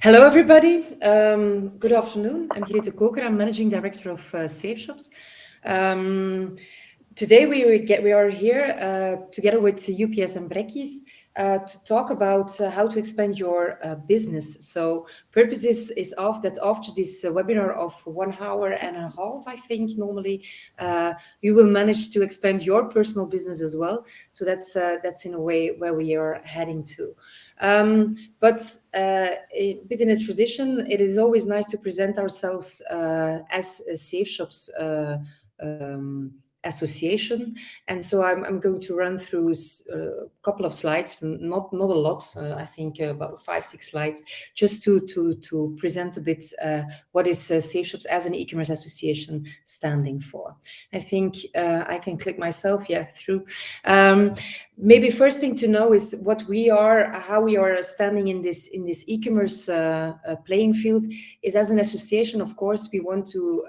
Hello, everybody. Good afternoon. I'm Grete Koker. I'm Managing Director of Safe Shops. Today we are here together with UPS and Brekkies to talk about how to expand your business. So purpose is of that after this webinar of 1 hour and a half, I think normally you will manage to expand your personal business as well. So that's in a way where we are heading to. But within a tradition, it is always nice to present ourselves as a Safe Shops association, and so I'm going to run through a couple of slides, not a lot. I think about 5-6 slides, just to present a bit what is Safe Shops as an e-commerce association standing for. I think I can click myself through. Maybe first thing to know is what we are, how we are standing in this e-commerce playing field. Is as an association, of course, we want to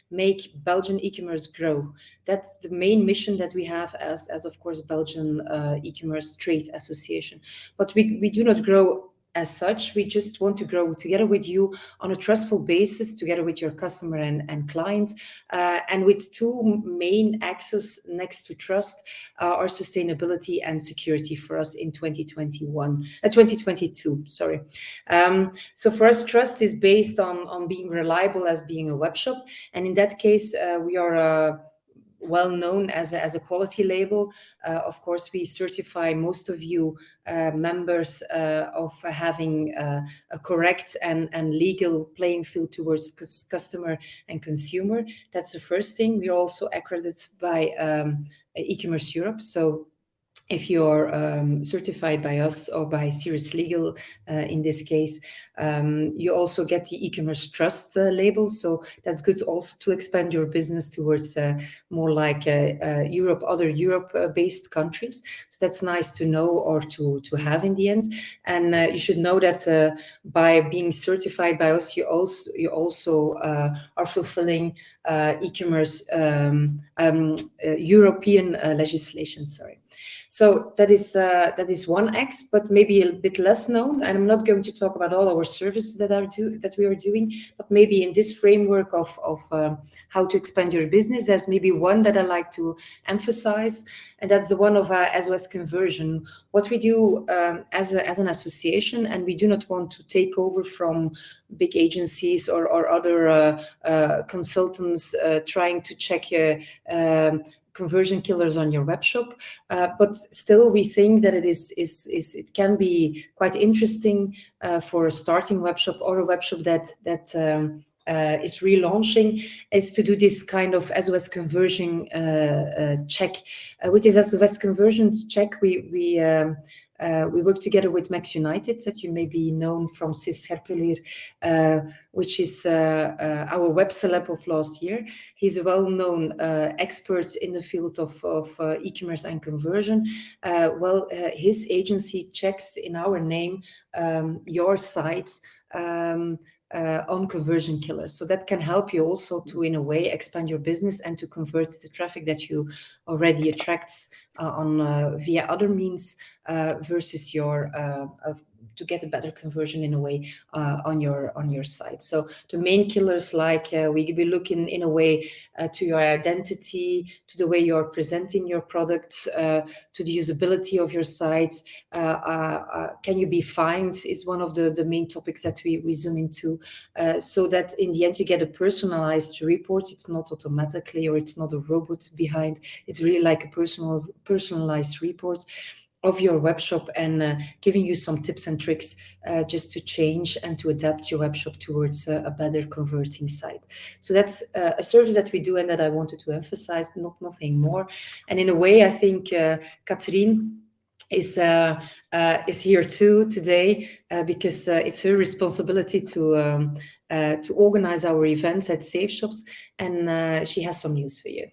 make Belgian e-commerce grow. That's the main mission that we have as of course, Belgian e-commerce trade association. But we do not grow as such. We just want to grow together with you on a trustful basis, together with your customer and clients, and with two main axes next to trust are sustainability and security for us in 2022. Sorry. So for us, trust is based on being reliable as being a web shop, and in that case, we are well known as a quality label. Of course, we certify most of you members of having a correct and legal playing field towards customer and consumer. That's the first thing. We are also accredited by e-commerce Europe. So if you're certified by us or by Cirrus Legal, in this case, you also get the e-commerce trust label. So that's good also to expand your business towards more like Europe, other Europe-based countries. So that's nice to know or to have in the end. And you should know that by being certified by us, you also are fulfilling e-commerce European legislation. Sorry. So that is one X, but maybe a bit less known. And I'm not going to talk about all our services that we are doing, but maybe in this framework of how to expand your business, there's maybe one that I like to emphasize, and that's the one of SOS conversion. What we do as an association, and we do not want to take over from big agencies or other consultants trying to check conversion killers on your web shop, but still we think that it can be quite interesting for a starting web shop or a web shop that is relaunching, is to do this kind of SOS conversion check. With this SOS conversion check, we work together with Max United, that you may be known from Sis Herpelier, which is our web celeb of last year. He's a well-known expert in the field of e-commerce and conversion. His agency checks in our name your sites on conversion killers. So that can help you also to, in a way, expand your business and to convert the traffic that you already attract via other means versus your to get a better conversion in a way on your site. So the main killers, like we look in a way to your identity, to the way you're presenting your products, to the usability of your sites. Can you be fined is one of the main topics that we zoom into, so that in the end you get a personalized report. It's not automatically, or it's not a robot behind. It's really like a personalized report of your web shop, and giving you some tips and tricks just to change and to adapt your web shop towards a better converting site. So that's a service that we do and that I wanted to emphasize, nothing more. And in a way, I think Catherine is here too today because it's her responsibility to organize our events at Safe Shops, and she has some news for you.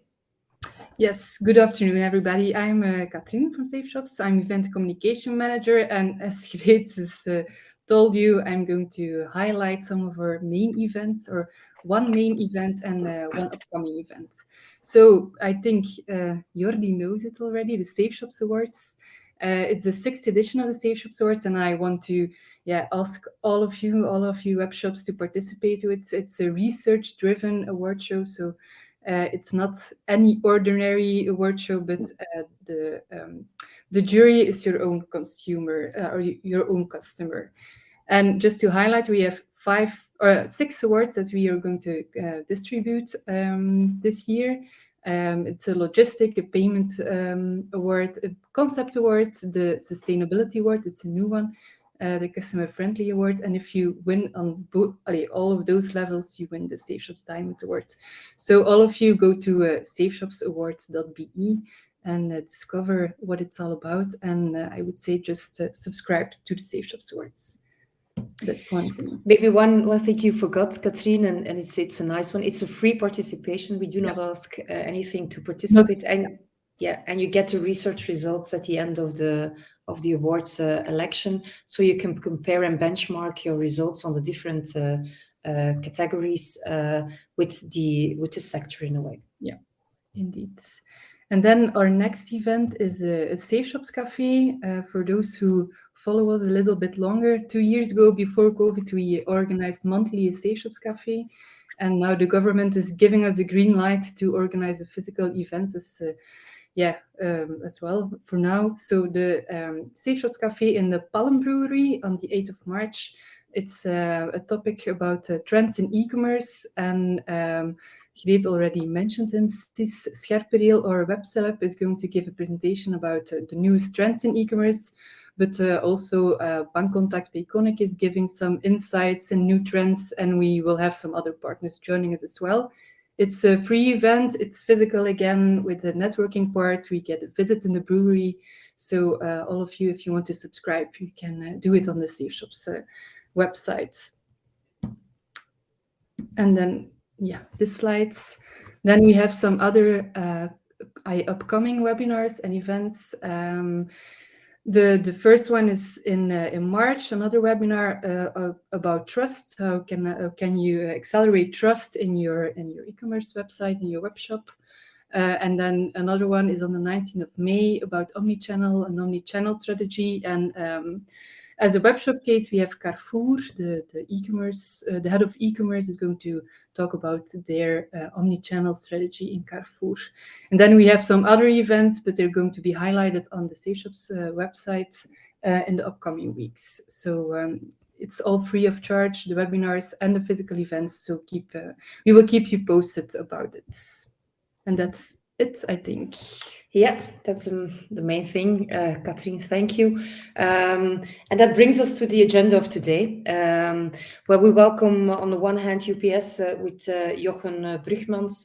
Yes, good afternoon, everybody. I'm Katrien from Safe Shops. I'm event communication manager, and as Greet has told you, I'm going to highlight some of our main events, or one main event and one upcoming event. So I think Jordi knows it already, the Safe Shops Awards. It's the 6th edition of the Safe Shops Awards, and I want to ask all of you web shops to participate to it. It's a research-driven award show, so it's not any ordinary award show, but the jury is your own consumer or your own customer. And just to highlight, we have 6 awards that we are going to distribute this year. It's a logistic, a payment award, a concept award, the sustainability award, it's a new one, the customer friendly award. And if you win on all of those levels, you win the Safe Shops Diamond Award. So all of you go to safeshopsawards.be and discover what it's all about. And I would say just subscribe to the Safe Shops Awards. That's one thing. Maybe one thing you forgot, Katrien, and it's a nice one. It's a free participation. We do not ask anything to participate, and you get the research results at the end of the awards election, so you can compare and benchmark your results on the different categories with the sector in a way. Yeah, indeed. And then our next event is a Safe Shops Cafe. For those who follow us a little bit longer, 2 years ago, before COVID, we organized monthly a Safe Shops Cafe. And now the government is giving us the green light to organize the physical events as well for now. So the Safe Shops Cafe in the Palm Brewery on the 8th of March. It's a topic about trends in e-commerce, and Greet already mentioned him. Sis Scherpereel, our web celeb, is going to give a presentation about the newest trends in e-commerce, but also Bankcontact Beconic is giving some insights and new trends, and we will have some other partners joining us as well. It's a free event. It's physical again with the networking part. We get a visit in the brewery. So all of you, if you want to subscribe, you can do it on the Safe Shops website. And then, the slides. Then we have some other upcoming webinars and events. The first one is in March, another webinar about trust. How can you accelerate trust in your e-commerce website, in your web shop? And then another one is on the 19th of May about omnichannel and omnichannel strategy. And as a web shop case, we have Carrefour, the e-commerce, the head of e-commerce is going to talk about their omnichannel strategy in Carrefour. And then we have some other events, but they're going to be highlighted on the Safe Shops website in the upcoming weeks. So it's all free of charge, the webinars and the physical events. So we will keep you posted about it. And that's it, I think. Yeah, that's the main thing. Katrien, thank you. And that brings us to the agenda of today, where we welcome, on the one hand, UPS with Jochen Brugmans.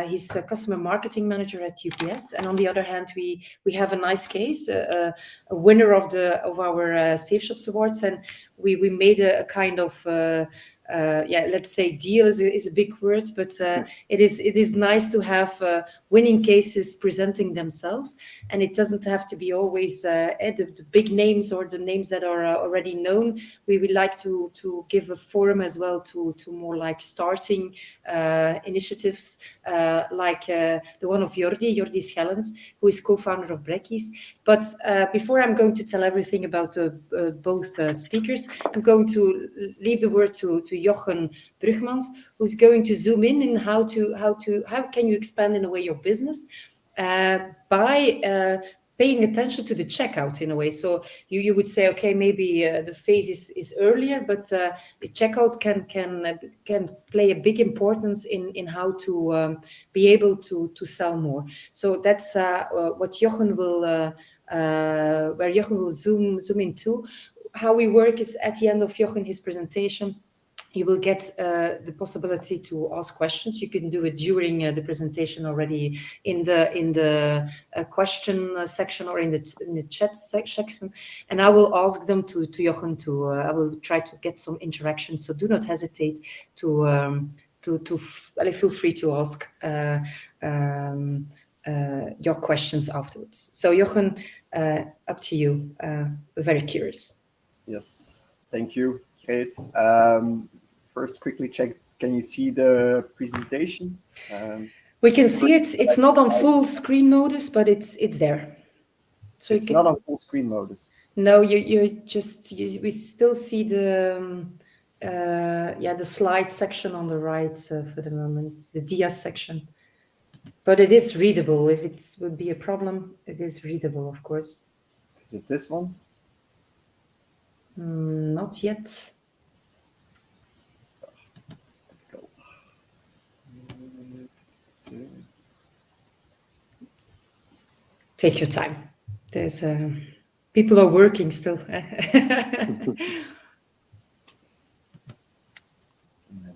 He's a customer marketing manager at UPS. And on the other hand, we have a nice case, a winner of our Safe Shops Awards. And we made a kind of... let's say deal is a big word, but it is nice to have winning cases presenting themselves, and it doesn't have to be always the big names or the names that are already known. We would like to give a forum as well to more like starting initiatives, like the one of Jordi Schellens, who is co-founder of Brekkies. But before I'm going to tell everything about both speakers, I'm going to leave the word to Jochen Brugmans, who's going to zoom in how can you expand in a way your business by paying attention to the checkout in a way. So you would say, okay, maybe the phase is earlier, but the checkout can play a big importance in how to be able to sell more. So that's what Jochen will where Jochen will zoom into. How we work is at the end of Jochen his presentation. You will get the possibility to ask questions. You can do it during the presentation already in the question section or in the chat section, and I will ask them to Jochen I will try to get some interaction. So do not hesitate to feel free to ask your questions afterwards. So Jochen, up to you. We're very curious. Yes, thank you. Great. First, quickly check, can you see the presentation? We can see it. It's not on full screen modus, but it's there. So it's not on full screen mode. No, we still see the the slide section on the right for the moment, the dia section. But it is readable. If it would be a problem, it is readable, of course. Is it this one? Not yet. Take your time. There's people are working still. Let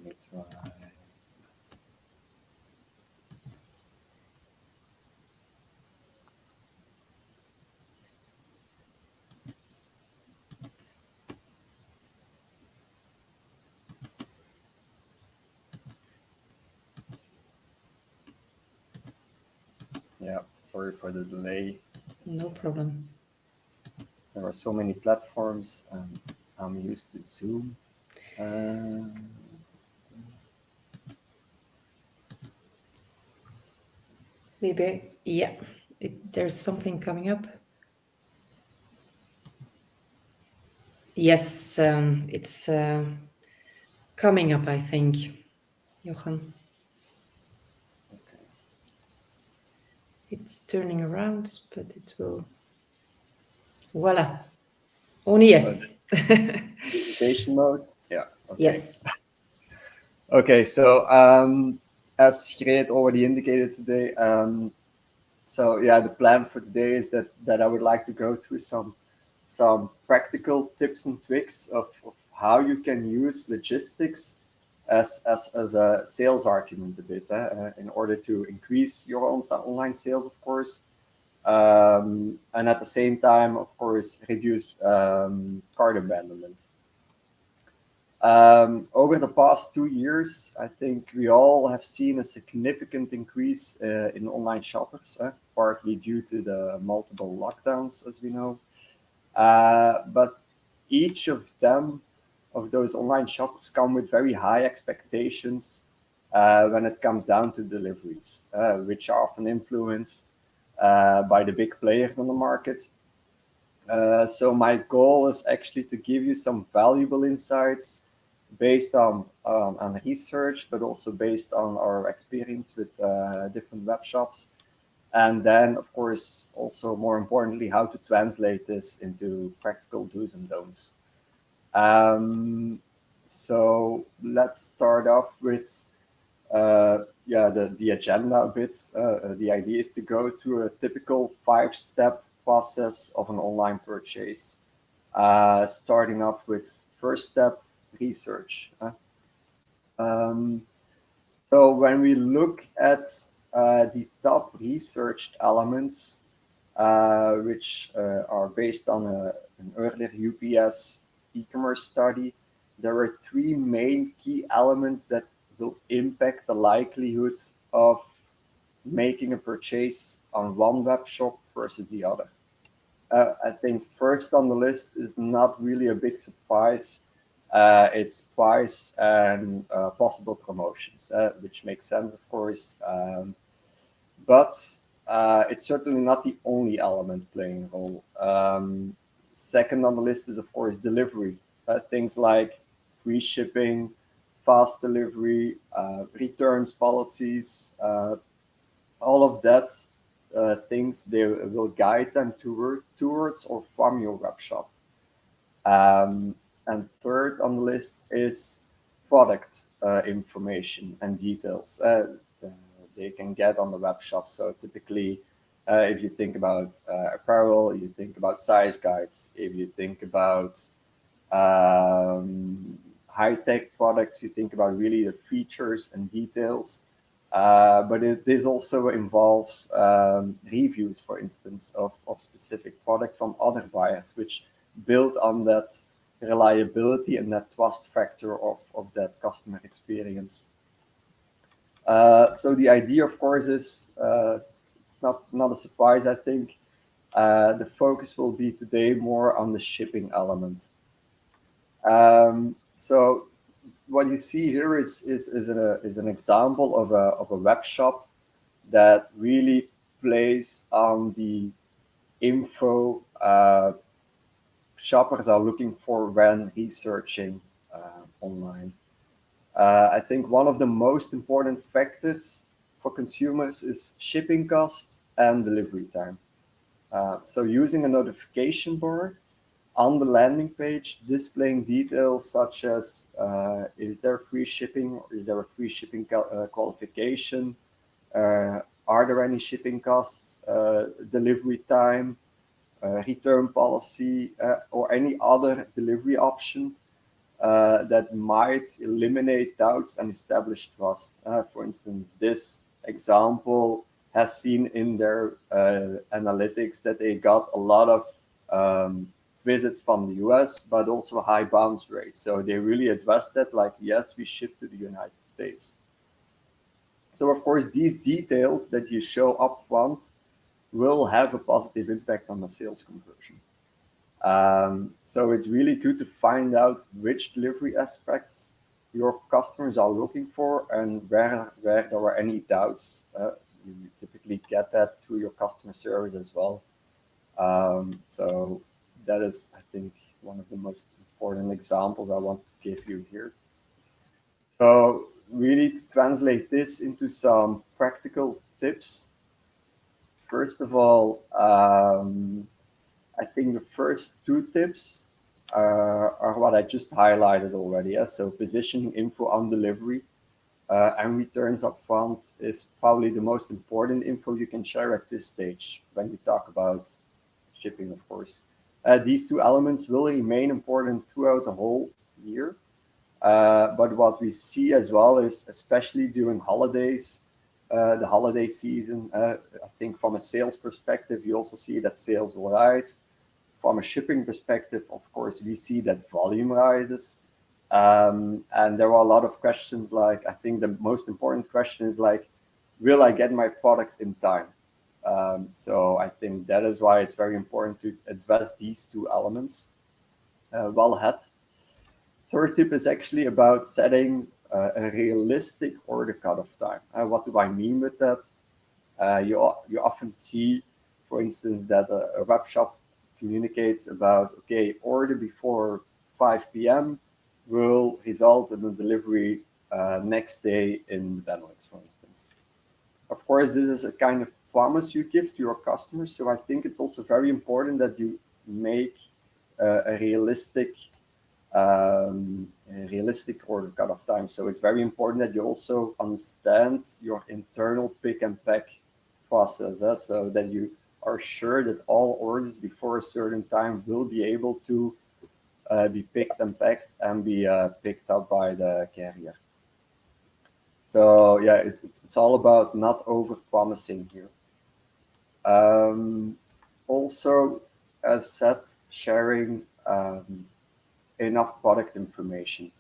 me try. Yeah, sorry for the delay. No problem. There are so many platforms, and I'm used to Zoom. Maybe, yeah, there's something coming up. Yes, it's coming up, I think, Johan. Okay. It's turning around, but it will. Voila. On y est. Presentation mode? Yeah. Okay. Yes. Okay, so as Greet already indicated today, so yeah, the plan for today is that I would like to go through some practical tips and tricks of how you can use logistics as a sales argument a bit in order to increase your online sales, of course, and at the same time, of course, reduce cart abandonment. Over the past 2 years, I think we all have seen a significant increase in online shoppers, partly due to the multiple lockdowns, as we know. But each of those online shoppers come with very high expectations when it comes down to deliveries, which are often influenced by the big players on the market. So my goal is actually to give you some valuable insights based on research, but also based on our experience with different web shops. And then, of course, also more importantly, how to translate this into practical do's and don'ts. So let's start off with the agenda a bit. The idea is to go through a typical 5-step process of an online purchase, starting off with first step, research. So when we look at the top researched elements, which are based on an earlier UPS e-commerce study, there are 3 main key elements that will impact the likelihood of making a purchase on one web shop versus the other. I think first on the list is not really a big surprise. It's price and possible promotions, which makes sense, of course. But it's certainly not the only element playing a role. Second on the list is, of course, delivery. Things like free shipping, fast delivery, returns policies, all of that things they will guide them towards or from your web shop. And third on the list is product information and details they can get on the web shop. So typically, if you think about apparel, you think about size guides. If you think about high-tech products, you think about really the features and details. But this also involves reviews, for instance, of specific products from other buyers, which build on that reliability and that trust factor of that customer experience. So the idea, of course, is it's not a surprise, I think. The focus will be today more on the shipping element. So what you see here is an example of a web shop that really plays on the info shoppers are looking for when researching online. I think one of the most important factors for consumers is shipping cost and delivery time. So using a notification bar on the landing page, displaying details such as is there free shipping, or is there a free shipping qualification, are there any shipping costs, delivery time, return policy, or any other delivery option that might eliminate doubts and establish trust. For instance, this example has seen in their analytics that they got a lot of visits from the US, but also high bounce rates. So they really addressed that, like, yes, we ship to the United States. So of course, these details that you show upfront will have a positive impact on the sales conversion. So it's really good to find out which delivery aspects your customers are looking for and where there are any doubts. You typically get that through your customer service as well. So that is, I think, one of the most important examples I want to give you here. So really to translate this into some practical tips. First of all, I think the first two tips are what I just highlighted already. Yeah? So positioning info on delivery and returns up front is probably the most important info you can share at this stage when you talk about shipping, of course. These two elements will remain important throughout the whole year. But what we see as well is, especially during holidays, the holiday season, I think from a sales perspective, you also see that sales will rise. From a shipping perspective, of course, we see that volume rises. And there are a lot of questions like, I think the most important question is like, will I get my product in time? So I think that is why it's very important to address these two elements well ahead. Third tip is actually about setting a realistic order cutoff time. What do I mean with that? You often see, for instance, that a web shop communicates about, okay, order before 5 p.m. will result in a delivery next day in Benelux, for instance. Of course, this is a kind of promise you give to your customers. So I think it's also very important that you make a realistic order cutoff time. So it's very important that you also understand your internal pick and pack process, so that you are sure that all orders before a certain time will be able to be picked and packed and be picked up by the carrier. So yeah, it's all about not over promising here. Also, as said, sharing enough product information,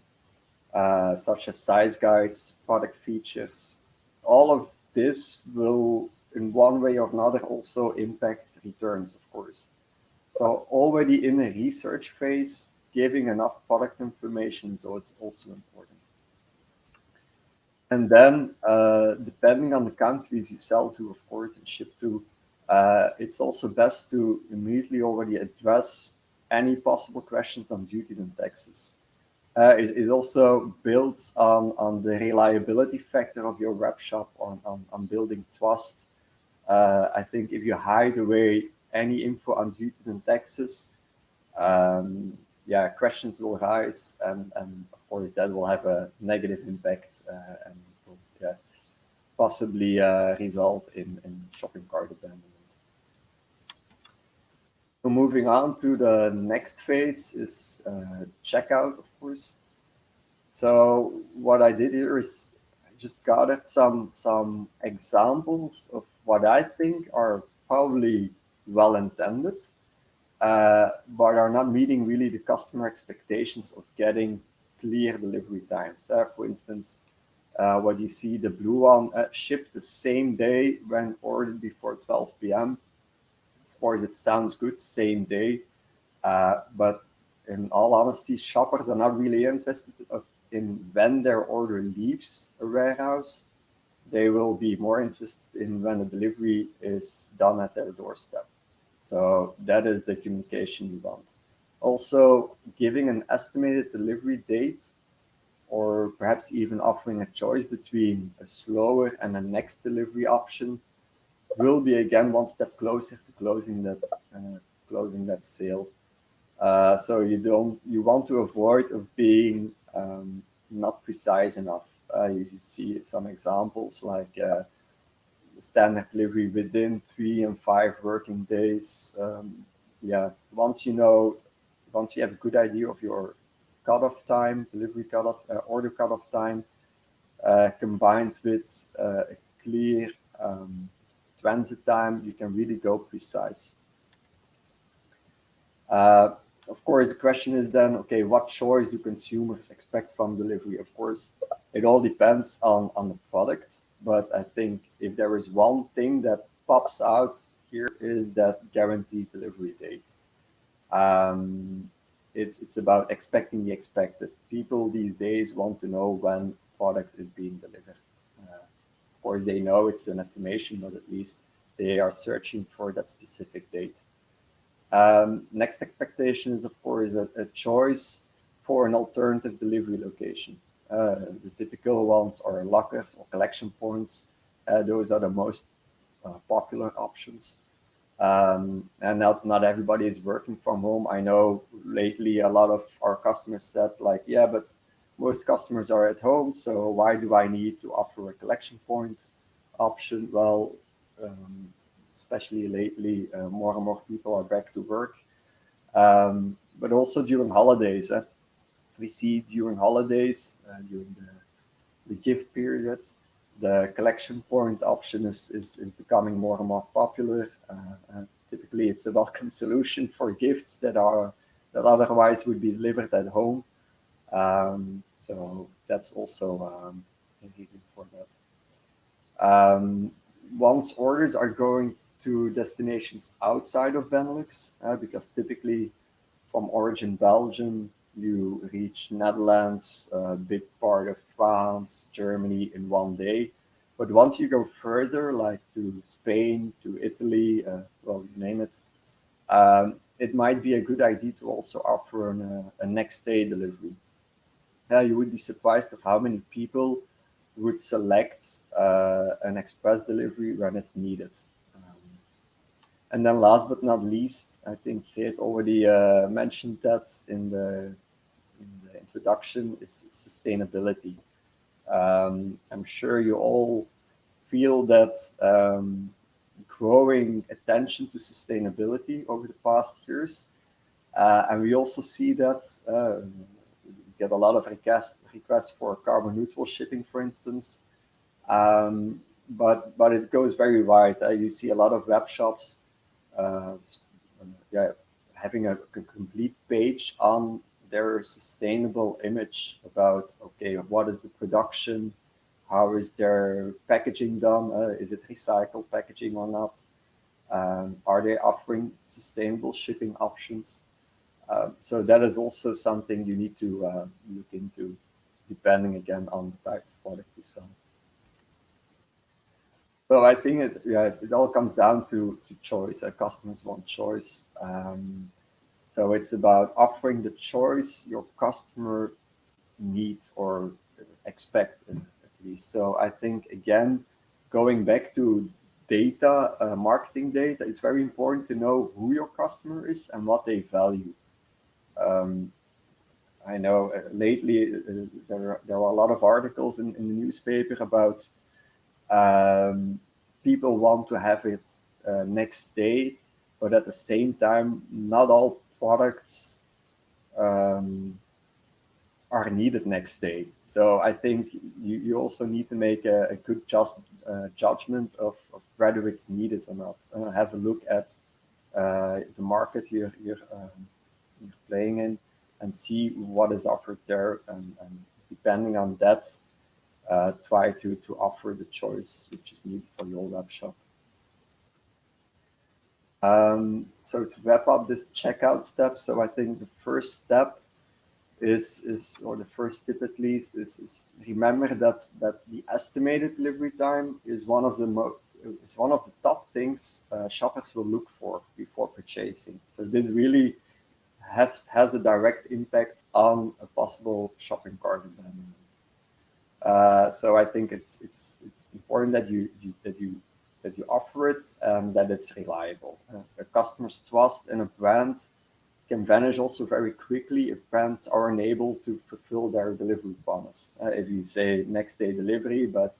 such as size guides, product features. All of this will, in one way or another, also impact returns, of course. So already in a research phase, giving enough product information is also important. And then, depending on the countries you sell to, of course, and ship to, it's also best to immediately already address any possible questions on duties and taxes. It also builds on the reliability factor of your web shop, on building trust. I think if you hide away any info on duties and taxes, questions will rise, and of course that will have a negative impact and will possibly result in shopping cart abandonment. So moving on to the next phase is checkout, of course. So what I did here is I just gathered some examples of what I think are probably well intended, but are not meeting really the customer expectations of getting clear delivery times. For instance, what you see, the blue one, shipped the same day when ordered before 12 p.m. Of course, it sounds good, same day, but in all honesty, shoppers are not really interested in when their order leaves a warehouse. They will be more interested in when the delivery is done at their doorstep. So that is the communication you want. Also, giving an estimated delivery date, or perhaps even offering a choice between a slower and a next delivery option, will be again one step closer to closing that sale. So you want to avoid of being not precise enough. You see some examples like standard delivery within 3 and 5 working days. Yeah, once you have a good idea of your cutoff time, delivery cutoff, order cutoff time, combined with a clear transit time, you can really go precise. Of course, the question is then, okay, what choice do consumers expect from delivery? Of course, it all depends on the product, but I think if there is one thing that pops out here is that guaranteed delivery date. It's about expecting the expected. People these days want to know when product is being delivered. Of course, they know it's an estimation, but at least they are searching for that specific date. Next expectation is, of course, a choice for an alternative delivery location. The typical ones are lockers or collection points. Those are the most popular options. And not everybody is working from home. I know lately a lot of our customers said like, yeah, but most customers are at home, so why do I need to offer a collection point option? Well, especially lately, more and more people are back to work. But also during holidays, we see during holidays, during the gift period, the collection point option is becoming more and more popular. Typically, it's a welcome solution for gifts that otherwise would be delivered at home. So that's also a reason for that. Once orders are going to destinations outside of Benelux, because typically from origin Belgium, you reach Netherlands, a big part of France, Germany in one day. But once you go further, like to Spain, to Italy, well, you name it, it might be a good idea to also offer a next day delivery. You would be surprised of how many people would select an express delivery when it's needed. And then last but not least, I think Geert already mentioned that in the introduction, it's sustainability. I'm sure you all feel that growing attention to sustainability over the past years. And we also see that we get a lot of requests for carbon neutral shipping, for instance. But it goes very wide. You see a lot of web shops having a complete page on their sustainable image about, okay, what is the production, how is their packaging done, is it recycled packaging or not, are they offering sustainable shipping options? So that is also something you need to look into, depending again on the type of product you sell. So I think it all comes down to choice. Customers want choice. So it's about offering the choice your customer needs or expect at least. So I think, again, going back to data, marketing data, it's very important to know who your customer is and what they value. I know lately there are a lot of articles in the newspaper about people want to have it next day, but at the same time, not all products are needed next day. So I think you also need to make a good judgment of whether it's needed or not. Have a look at the market you're playing in and see what is offered there, and depending on that, try to offer the choice which is needed for your web shop. So to wrap up this checkout step, so I think the first step is or the first tip at least is remember that the estimated delivery time is one of the is one of the top things shoppers will look for before purchasing. So this really has a direct impact on a possible shopping cart abandonment. So I think it's important that you offer it and that it's reliable. A customer's trust in a brand can vanish also very quickly if brands are unable to fulfill their delivery promise. If you say next day delivery, but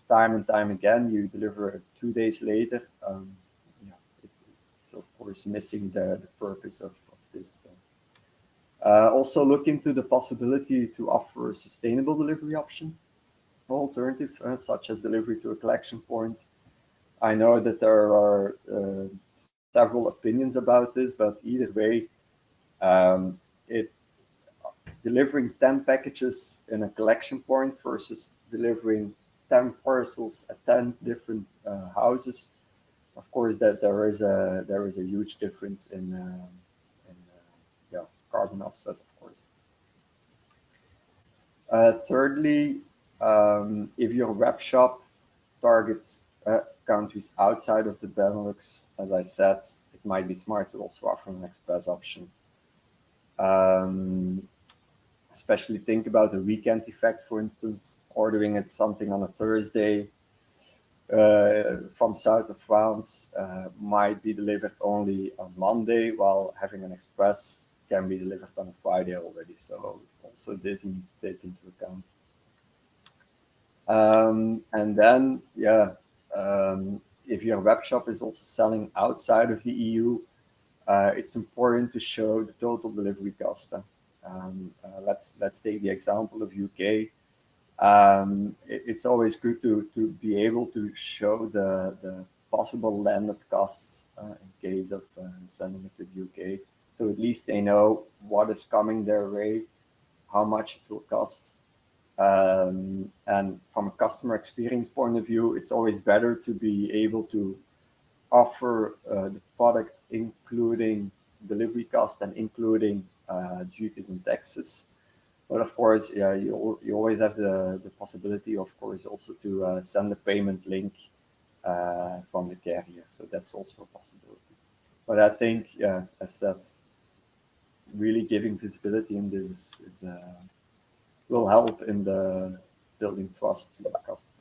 time and time again you deliver 2 days later, it's of course missing the purpose of this thing. Also look into the possibility to offer a sustainable delivery option, alternative, such as delivery to a collection point. I know that there are several opinions about this, but either way, delivering 10 packages in a collection point versus delivering 10 parcels at 10 different houses, of course, that there is a huge difference in carbon offset, of course. Thirdly, if your web shop targets countries outside of the Benelux, as I said, it might be smart to also offer an express option. Especially think about the weekend effect, for instance, ordering it something on a Thursday from south of France might be delivered only on Monday, while having an express can be delivered on a Friday already. So also this you need to take into account. And then, if your web shop is also selling outside of the EU, it's important to show the total delivery cost. Let's take the example of UK. It's always good to be able to show the possible landed costs in case of sending it to the UK. So at least they know what is coming their way, how much it will cost. And from a customer experience point of view, it's always better to be able to offer the product including delivery cost and including duties and taxes. But of course, you always have the possibility, of course, also to send a payment link from the carrier. So that's also a possibility. But I think, as said, really giving visibility in this will help in the building trust to the customer.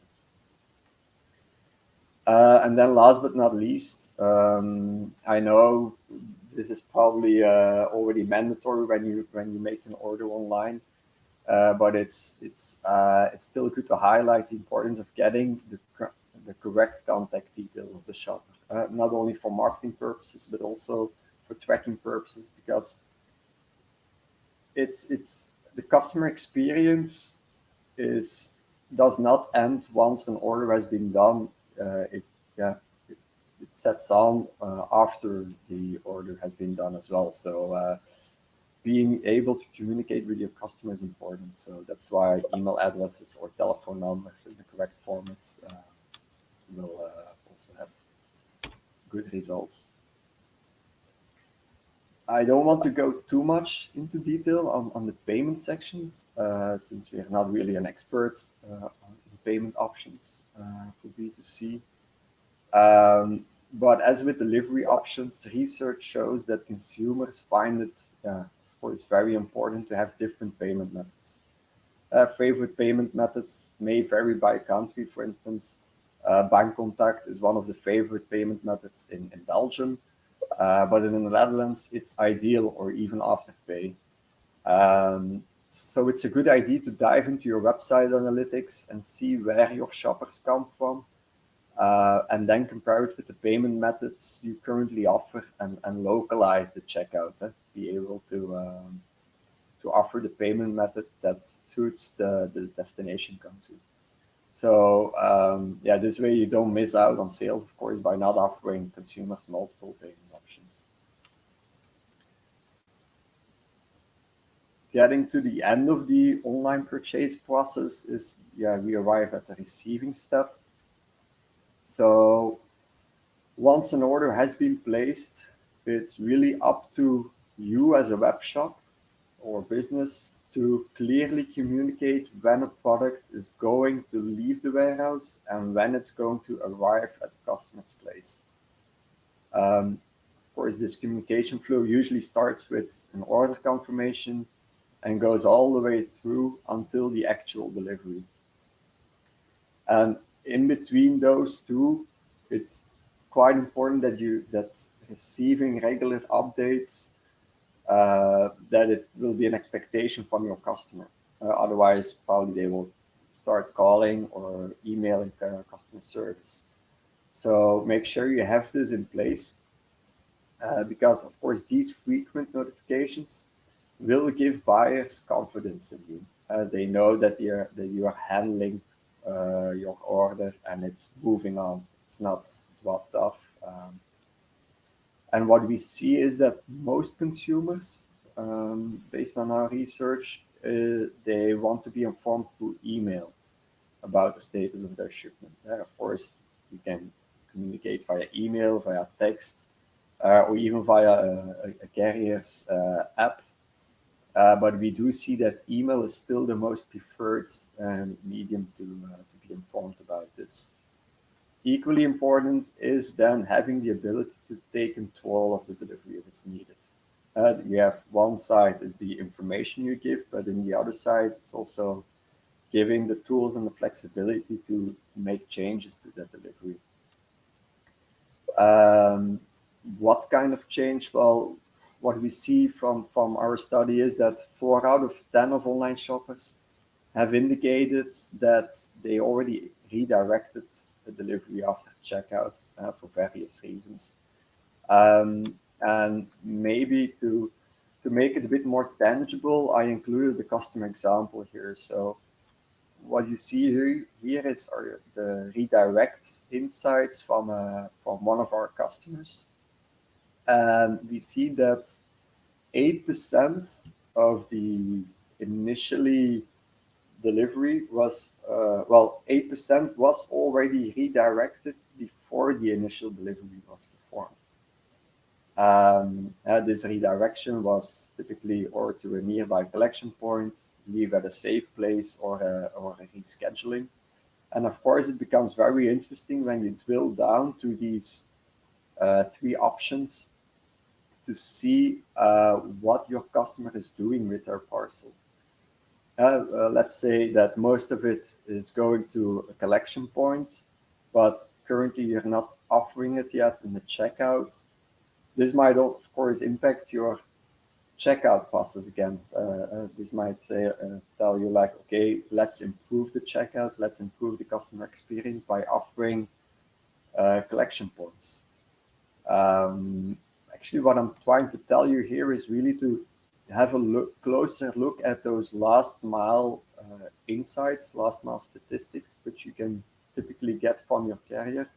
And then last but not least, I know this is probably already mandatory when you make an order online, but it's still good to highlight the importance of getting the correct contact details of the shopper, not only for marketing purposes but also for tracking purposes, because it's the customer experience does not end once an order has been done. It sets on after the order has been done as well. So being able to communicate with your customer is important. So that's why email addresses or telephone numbers in the correct format will also have good results. I don't want to go too much into detail on the payment sections, since we are not really an expert in payment options for B2C. But as with delivery options, research shows that consumers find it, of course, very important to have different payment methods. Favorite payment methods may vary by country. For instance, bank contact is one of the favorite payment methods in Belgium. But in the Netherlands, it's ideal or even Afterpay. So it's a good idea to dive into your website analytics and see where your shoppers come from, and then compare it with the payment methods you currently offer and localize the checkout. Be able to offer the payment method that suits the destination country. So this way you don't miss out on sales, of course, by not offering consumers multiple payment options. Getting to the end of the online purchase process is, we arrive at the receiving step. So once an order has been placed, it's really up to you as a web shop or business to clearly communicate when a product is going to leave the warehouse and when it's going to arrive at the customer's place. Of course, this communication flow usually starts with an order confirmation and goes all the way through until the actual delivery. And in between those two, it's quite important that receiving regular updates, that it will be an expectation from your customer. Otherwise, probably they will start calling or emailing customer service. So make sure you have this in place, because of course these frequent notifications will give buyers confidence in you. They know that you are handling your order and it's moving on. It's not dropped off. And what we see is that most consumers, based on our research, they want to be informed through email about the status of their shipment. Of course, you can communicate via email, via text, or even via a carrier's app. But we do see that email is still the most preferred medium to be informed about this. Equally important is then having the ability to take control of the delivery if it's needed. You have one side is the information you give, but in the other side, it's also giving the tools and the flexibility to make changes to that delivery. What kind of change? Well, what we see from our study is that 4 out of 10 of online shoppers have indicated that they already redirected the delivery after checkout for various reasons. And maybe to make it a bit more tangible, I included the customer example here. So what you see here is the redirect insights from one of our customers. And we see that 8% of the initially delivery was, 8% was already redirected before the initial delivery was performed. This redirection was typically or to a nearby collection point, leave at a safe place, or a rescheduling. And of course, it becomes very interesting when you drill down to these 3 options to see what your customer is doing with their parcel. Let's say that most of it is going to a collection point, but currently you're not offering it yet in the checkout. This might, of course, impact your checkout process again. This might tell you like, okay, let's improve the checkout, let's improve the customer experience by offering collection points. Actually, what I'm trying to tell you here is really to have a closer look at those last mile insights, last mile statistics, which you can typically get from your carrier,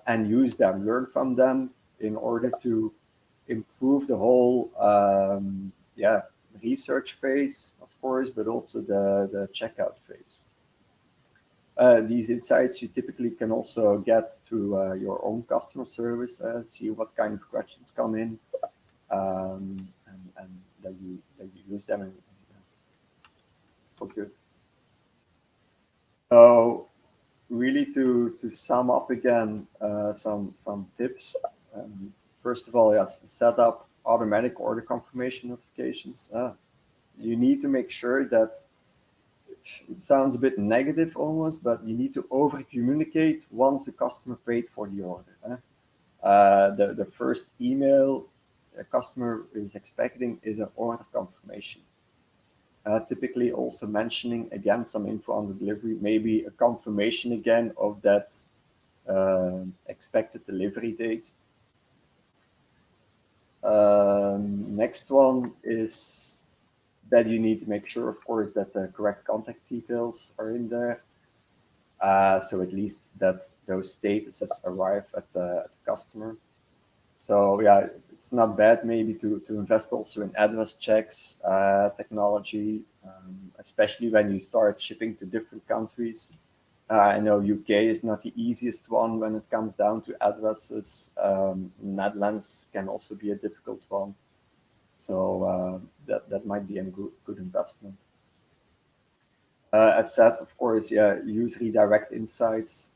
and use them, learn from them in order to improve the whole research phase, of course, but also the checkout phase. These insights you typically can also get through your own customer service, see what kind of questions come in, and that you use them for good. So really to sum up again, some tips. First of all, yes, set up automatic order confirmation notifications. You need to make sure that it sounds a bit negative almost, but you need to over communicate once the customer paid for the order. The first email a customer is expecting is an order confirmation. Typically also mentioning again some info on the delivery, maybe a confirmation again of that expected delivery date. Next one is that you need to make sure, of course, that the correct contact details are in there. So at least that those statuses arrive at the customer. So yeah, it's not bad maybe to invest also in address checks technology, especially when you start shipping to different countries. I know UK is not the easiest one when it comes down to addresses. Netherlands can also be a difficult one. So that might be a good investment. As said, of course, use redirect insights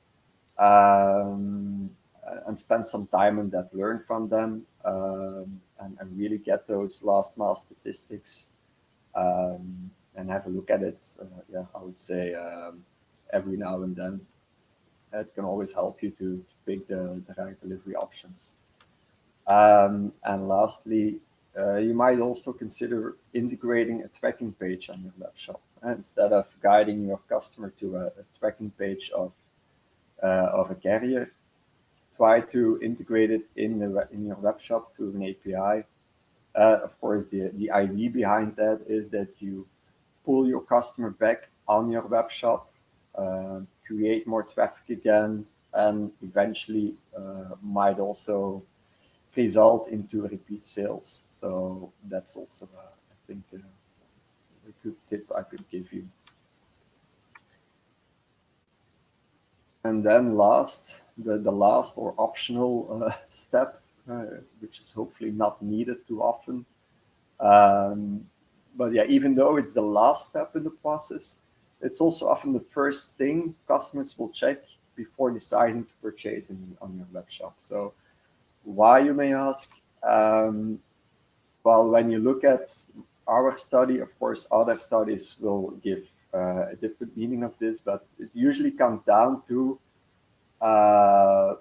and spend some time on that, learn from them, and really get those last mile statistics and have a look at it. I would say every now and then. It can always help you to pick the right delivery options. And lastly, you might also consider integrating a tracking page on your web shop. Instead of guiding your customer to a tracking page of a carrier, try to integrate it in your web shop through an API. Of course, the idea behind that is that you pull your customer back on your web shop, create more traffic again, and eventually might also result into repeat sales. So that's also, I think, a good tip I could give you. And then the last or optional step, which is hopefully not needed too often. But yeah, even though it's the last step in the process, it's also often the first thing customers will check before deciding to purchase on your web shop. So why, you may ask? Well, when you look at our study, of course, other studies will give a different meaning of this, but it usually comes down to the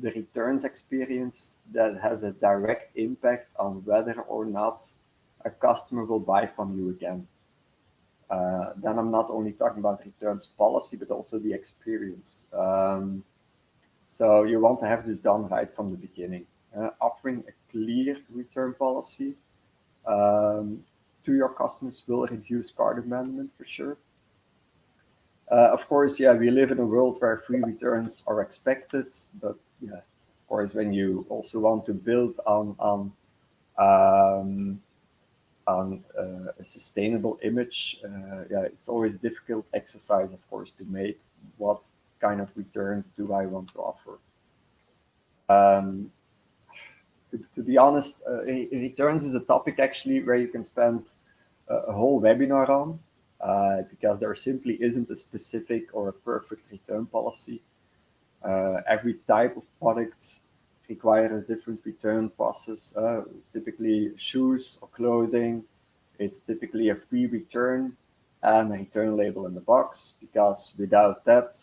returns experience that has a direct impact on whether or not a customer will buy from you again. Then I'm not only talking about returns policy, but also the experience. So you want to have this done right from the beginning. Offering a clear return policy to your customers will reduce cart abandonment for sure. Of course, we live in a world where free returns are expected, but of course, when you also want to build on a sustainable image, it's always a difficult exercise, of course, to make what kind of returns do I want to offer. To be honest, returns is a topic actually where you can spend a whole webinar on, because there simply isn't a specific or a perfect return policy. Every type of product requires a different return process. Typically shoes or clothing, it's typically a free return and a return label in the box, because without that,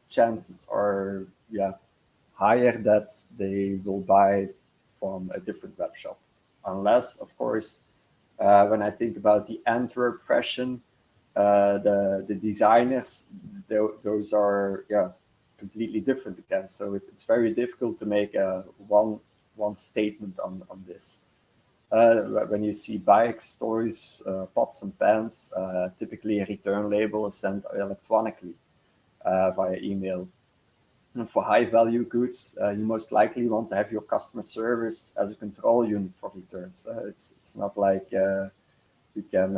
chances are higher that they will buy from a different web shop. Unless, of course, when I think about the Antwerp fashion, the designers, those are completely different again. So it's very difficult to make one statement on this. When you see bike stories, pots and pans, typically a return label is sent electronically via email. And for high value goods, you most likely want to have your customer service as a control unit for returns. It's not like you can,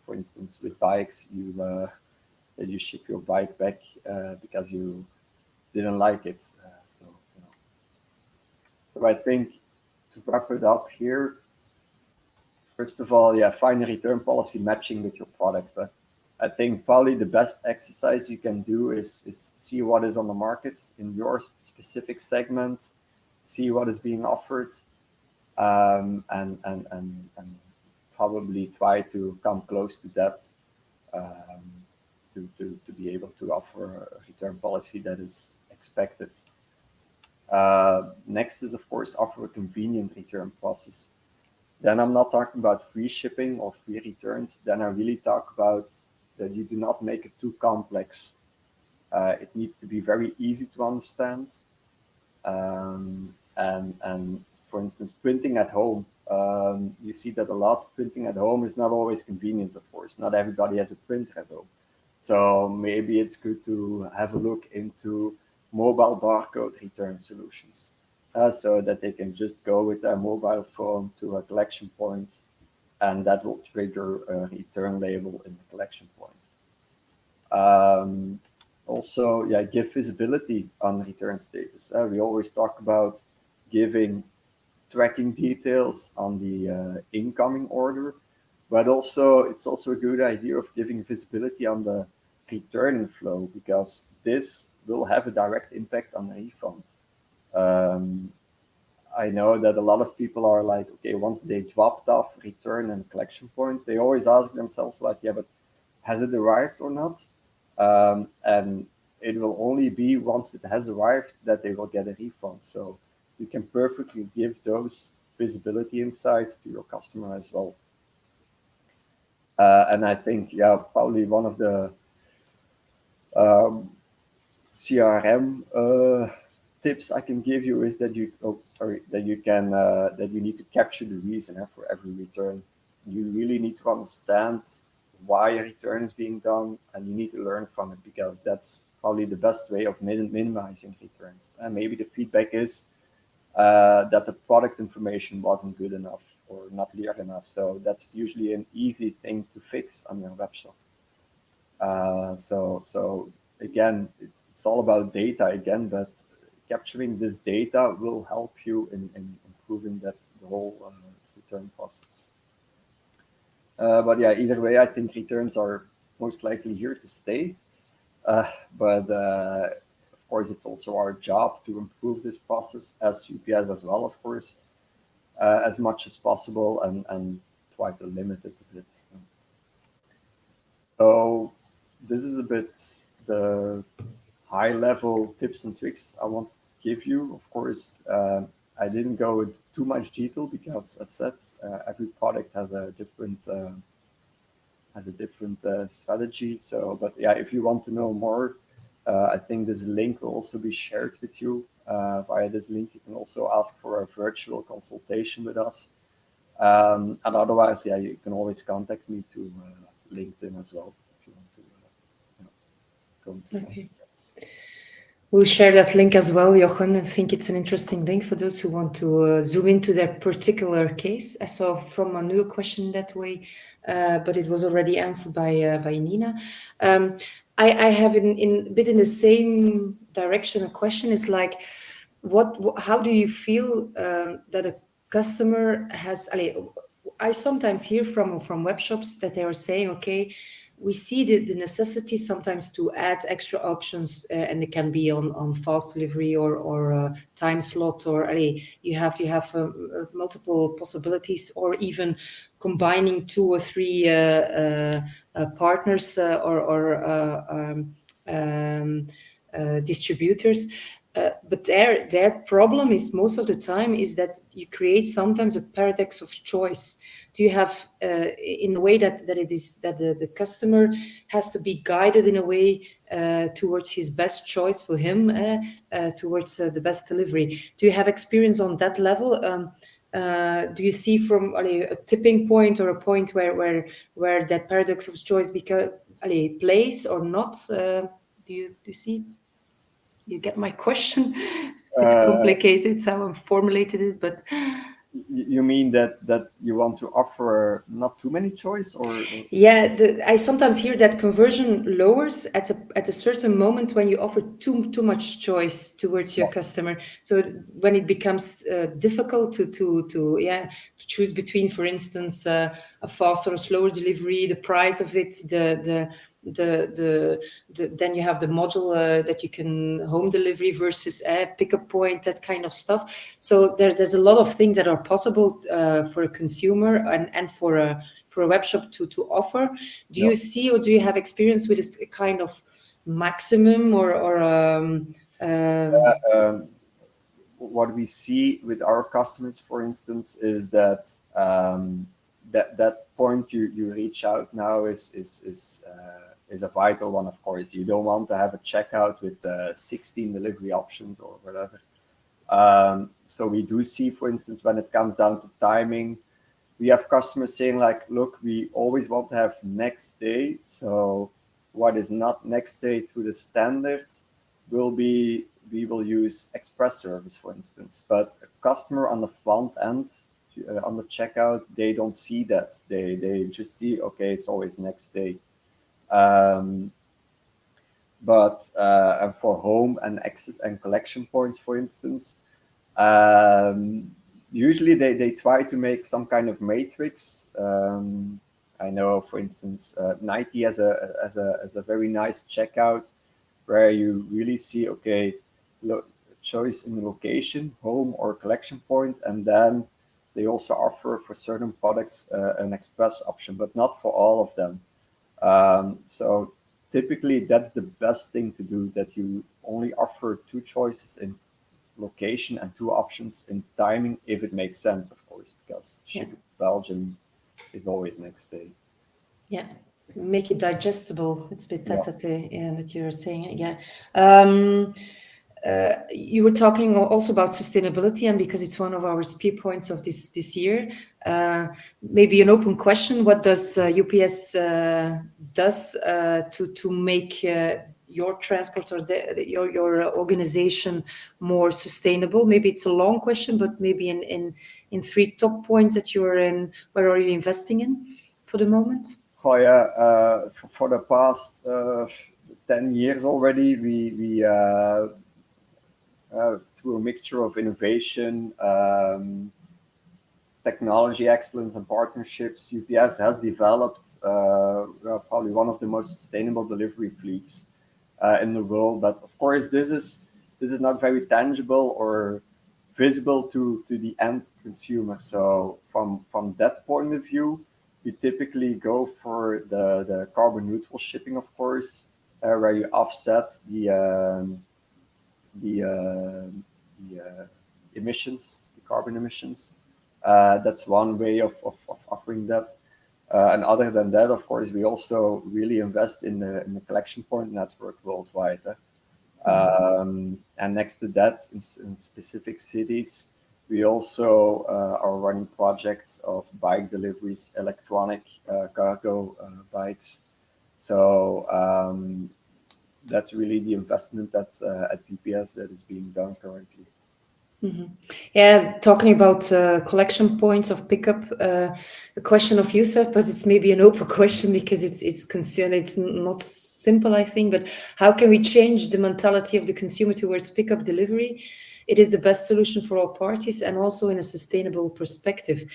for instance, with bikes, you ship your bike back because you didn't like it. So I think, to wrap it up here, first of all, find a return policy matching with your product. I think probably the best exercise you can do is see what is on the market in your specific segment, see what is being offered, and probably try to come close to that to be able to offer a return policy that is expected. Next is, of course, offer a convenient return process. Then I'm not talking about free shipping or free returns. Then I really talk about that you do not make it too complex. It needs to be very easy to understand. And for instance, printing at home. You see that a lot. Printing at home is not always convenient, of course. Not everybody has a printer at home. So maybe it's good to have a look into mobile barcode return solutions, so that they can just go with their mobile phone to a collection point, and that will trigger a return label in the collection point. Also, give visibility on return status. We always talk about giving tracking details on the incoming order, but also it's also a good idea of giving visibility on the returning flow, because this will have a direct impact on the refund. I know that a lot of people are like, okay, once they dropped off return and collection point, they always ask themselves like, yeah, but has it arrived or not? And it will only be once it has arrived that they will get a refund. So you can perfectly give those visibility insights to your customer as well. And I think, yeah, probably one of the CRM tips I can give you is that that you need to capture the reason for every return. You really need to understand why a return is being done, and you need to learn from it, because that's probably the best way of minimizing returns. And maybe the feedback is that the product information wasn't good enough or not clear enough. So that's usually an easy thing to fix on your webshop. So again, it's all about data again, but capturing this data will help you in improving the whole return process. But yeah, either way, I think returns are most likely here to stay. But of course, it's also our job to improve this process as UPS as well, of course, as much as possible, and try to limit it a bit. So this is a bit the high-level tips and tricks I wanted to give you. Of course, I didn't go into too much detail because, as said, every product has a different strategy. So, but yeah, if you want to know more, I think this link will also be shared with you. Via this link, you can also ask for a virtual consultation with us. And otherwise, yeah, you can always contact me to LinkedIn as well if you want to go into Okay. We'll share that link as well, Jochen. I think it's an interesting link for those who want to zoom into their particular case. I saw from a new question that way, but it was already answered by Nina. I have in a bit in the same direction a question is like, how do you feel that a customer has? I sometimes hear from web shops that they are saying, okay, we see the necessity sometimes to add extra options, and it can be on fast delivery or time slot, or you have multiple possibilities, or even combining 2 or 3 partners or distributors. But their problem is most of the time is that you create sometimes a paradox of choice. Do you have in a way that it is that the customer has to be guided in a way towards his best choice for him, towards the best delivery? Do you have experience on that level? Do you see from a tipping point or a point where that paradox of choice plays or not? Do you see? You get my question? It's a bit complicated how I formulated it, but you mean that you want to offer not too many choice, or yeah, I sometimes hear that conversion lowers at a certain moment when you offer too much choice towards your customer. So when it becomes difficult to choose between, for instance, a fast or a slower delivery, the price of it, then you have the module that you can home delivery versus a pickup point, that kind of stuff. So there's a lot of things that are possible for a consumer and for a web shop to offer. Do you see, or do you have experience with this kind of maximum what we see with our customers, for instance, is that that point you reach out now is a vital one. Of course, you don't want to have a checkout with 16 delivery options or whatever. So we do see, for instance, when it comes down to timing, we have customers saying like, look, we always want to have next day. So what is not next day to the standard will be, we will use express service, for instance. But a customer on the front end, on the checkout, they don't see that. They just see, okay, it's always next day. But for home and access and collection points, for instance, usually they try to make some kind of matrix. I know, for instance, Nike has a very nice checkout where you really see, okay, choice in location, home or collection point, and then they also offer for certain products an express option, but not for all of them. So typically that's the best thing to do, that you only offer two choices in location and two options in timing, if it makes sense, of course, because shipping to Belgium is always next day. Yeah, make it digestible. It's a bit Yeah. that you're saying. Yeah. You were talking also about sustainability, and because it's one of our spear points of this year, maybe an open question: what does UPS does to make your transport or your organization more sustainable? Maybe it's a long question, but maybe in three top points that you're in. Where are you investing in for the moment? Oh yeah, for the past 10 years already, we through a mixture of innovation, technology excellence, and partnerships, UPS has developed probably one of the most sustainable delivery fleets in the world. But of course, this is not very tangible or visible to the end consumer. So from that point of view, we typically go for the carbon neutral shipping, of course, where you offset the emissions, the carbon emissions. That's one way of offering that. And other than that, of course, we also really invest in the collection point network worldwide. And next to that, in specific cities, we also are running projects of bike deliveries, electronic cargo bikes. So that's really the investment that at UPS that is being done currently. Mm-hmm. Yeah, talking about collection points of pickup, a question of Youssef, but it's maybe an open question because it's concerned. It's not simple, I think. But how can we change the mentality of the consumer towards pickup delivery? It is the best solution for all parties, and also in a sustainable perspective.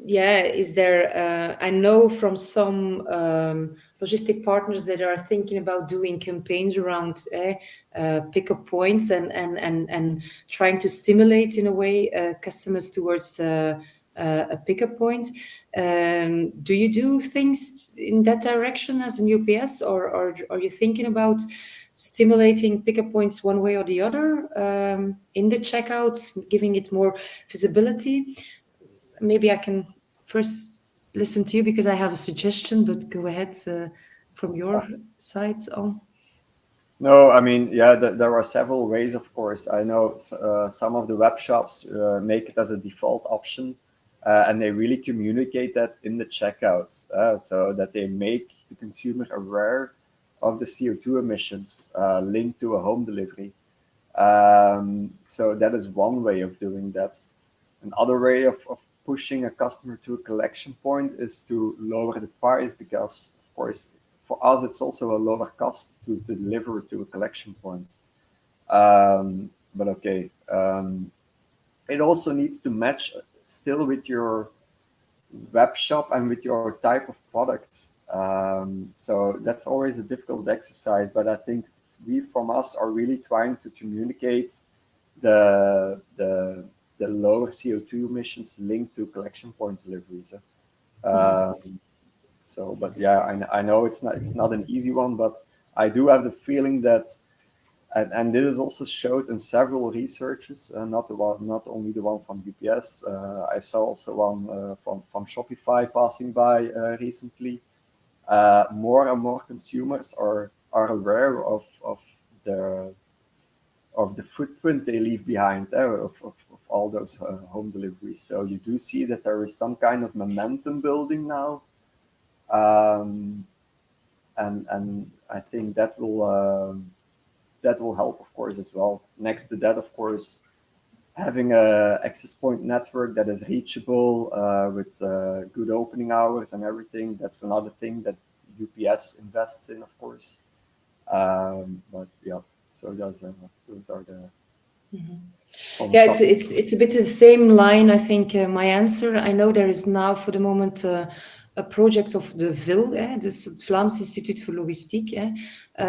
Yeah, is there? I know from some logistic partners that are thinking about doing campaigns around pickup points and trying to stimulate in a way customers towards a pickup point. Do you do things in that direction as an UPS, or are you thinking about stimulating pickup points one way or the other in the checkout, giving it more visibility? Maybe I can first listen to you because I have a suggestion, but go ahead from your side on. No, I mean, yeah, there are several ways, of course. I know some of the web shops make it as a default option, and they really communicate that in the checkouts, so that they make the consumer aware of the CO2 emissions linked to a home delivery. So that is one way of doing that. Another way of pushing a customer to a collection point is to lower the price, because, of course, for us, it's also a lower cost to deliver to a collection point. But okay, it also needs to match still with your web shop and with your type of product. So that's always a difficult exercise, but I think we from us are really trying to communicate the lower CO2 emissions linked to collection point deliveries. So, but yeah, I know it's not an easy one, but I do have the feeling that, and this is also showed in several researches, not only the one from UPS. I saw also one from Shopify passing by recently. More and more consumers are aware of the footprint they leave behind of all those home deliveries. So you do see that there is some kind of momentum building now. And I think that will help, of course, as well. Next to that, of course, having a access point network that is reachable with good opening hours and everything, that's another thing that UPS invests in, of course. But yeah, so those are the Yeah, it's a bit the same line. I think my answer. I know there is now for the moment a project of the VIL, dus het Vlaams Instituut voor Logistiek,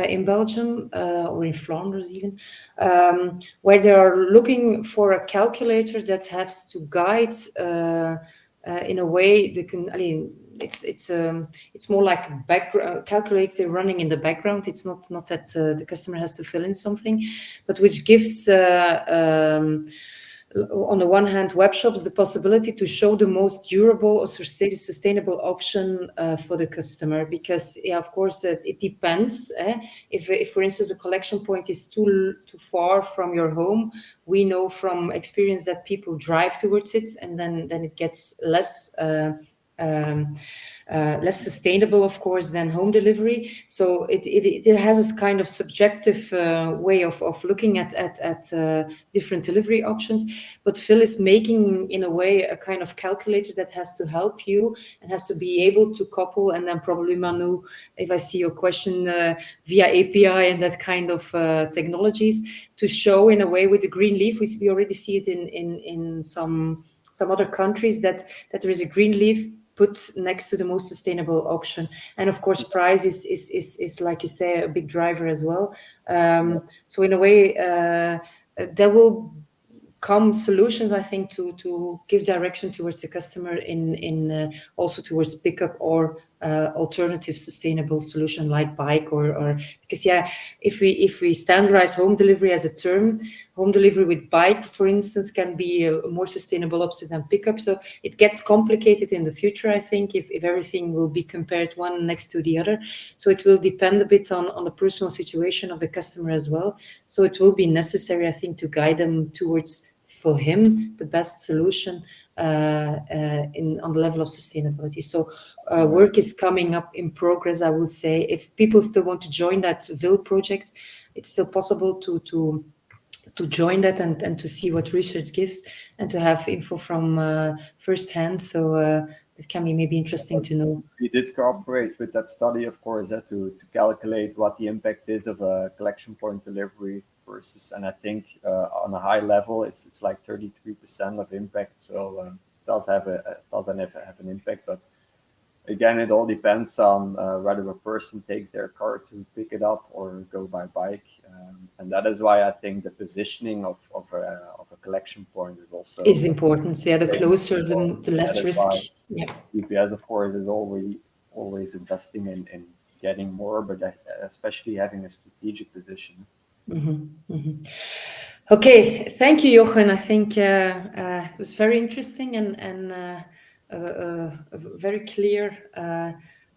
in Belgium or in Flanders even, where they are looking for a calculator that has to guide in a way it's more like a background calculator running in the background. It's not that the customer has to fill in something, but which gives on the one hand web shops the possibility to show the most durable or sustainable option for the customer, because of course it depends. If for instance a collection point is too far from your home, we know from experience that people drive towards it, and then it gets less sustainable, of course, than home delivery. So it has this kind of subjective way of looking at different delivery options. But Phil is making, in a way, a kind of calculator that has to help you and has to be able to couple. And then probably, Manu, if I see your question, via API and that kind of technologies, to show in a way with the green leaf. We already see it in some other countries that there is a green leaf put next to the most sustainable option. And of course, price is like you say, a big driver as well. So in a way, there will come solutions, I think, to give direction towards the customer in also towards pickup or alternative sustainable solution like bike or because if we standardize home delivery as a term, home delivery with bike, for instance, can be a more sustainable option than pickup. So it gets complicated in the future, I think, if everything will be compared one next to the other. So it will depend a bit on the personal situation of the customer as well. So it will be necessary, I think, to guide them towards, for him, the best solution on the level of sustainability. So work is coming up in progress, I would say. If people still want to join that VIL project, it's still possible to join that and to see what research gives and to have info from first hand. So it can be maybe interesting to know. We did cooperate with that study, of course, to calculate what the impact is of a collection point delivery versus, and I think on a high level, it's like 33% of impact. So it does have an impact, but again, it all depends on whether a person takes their car to pick it up or go by bike, and that is why I think the positioning of a collection point is important. Yeah, the closer, the less risk. Yeah, UPS, of course, is always investing in getting more, but especially having a strategic position. Mm-hmm, mm-hmm. Okay, thank you, Jochen. I think it was very interesting and a very clear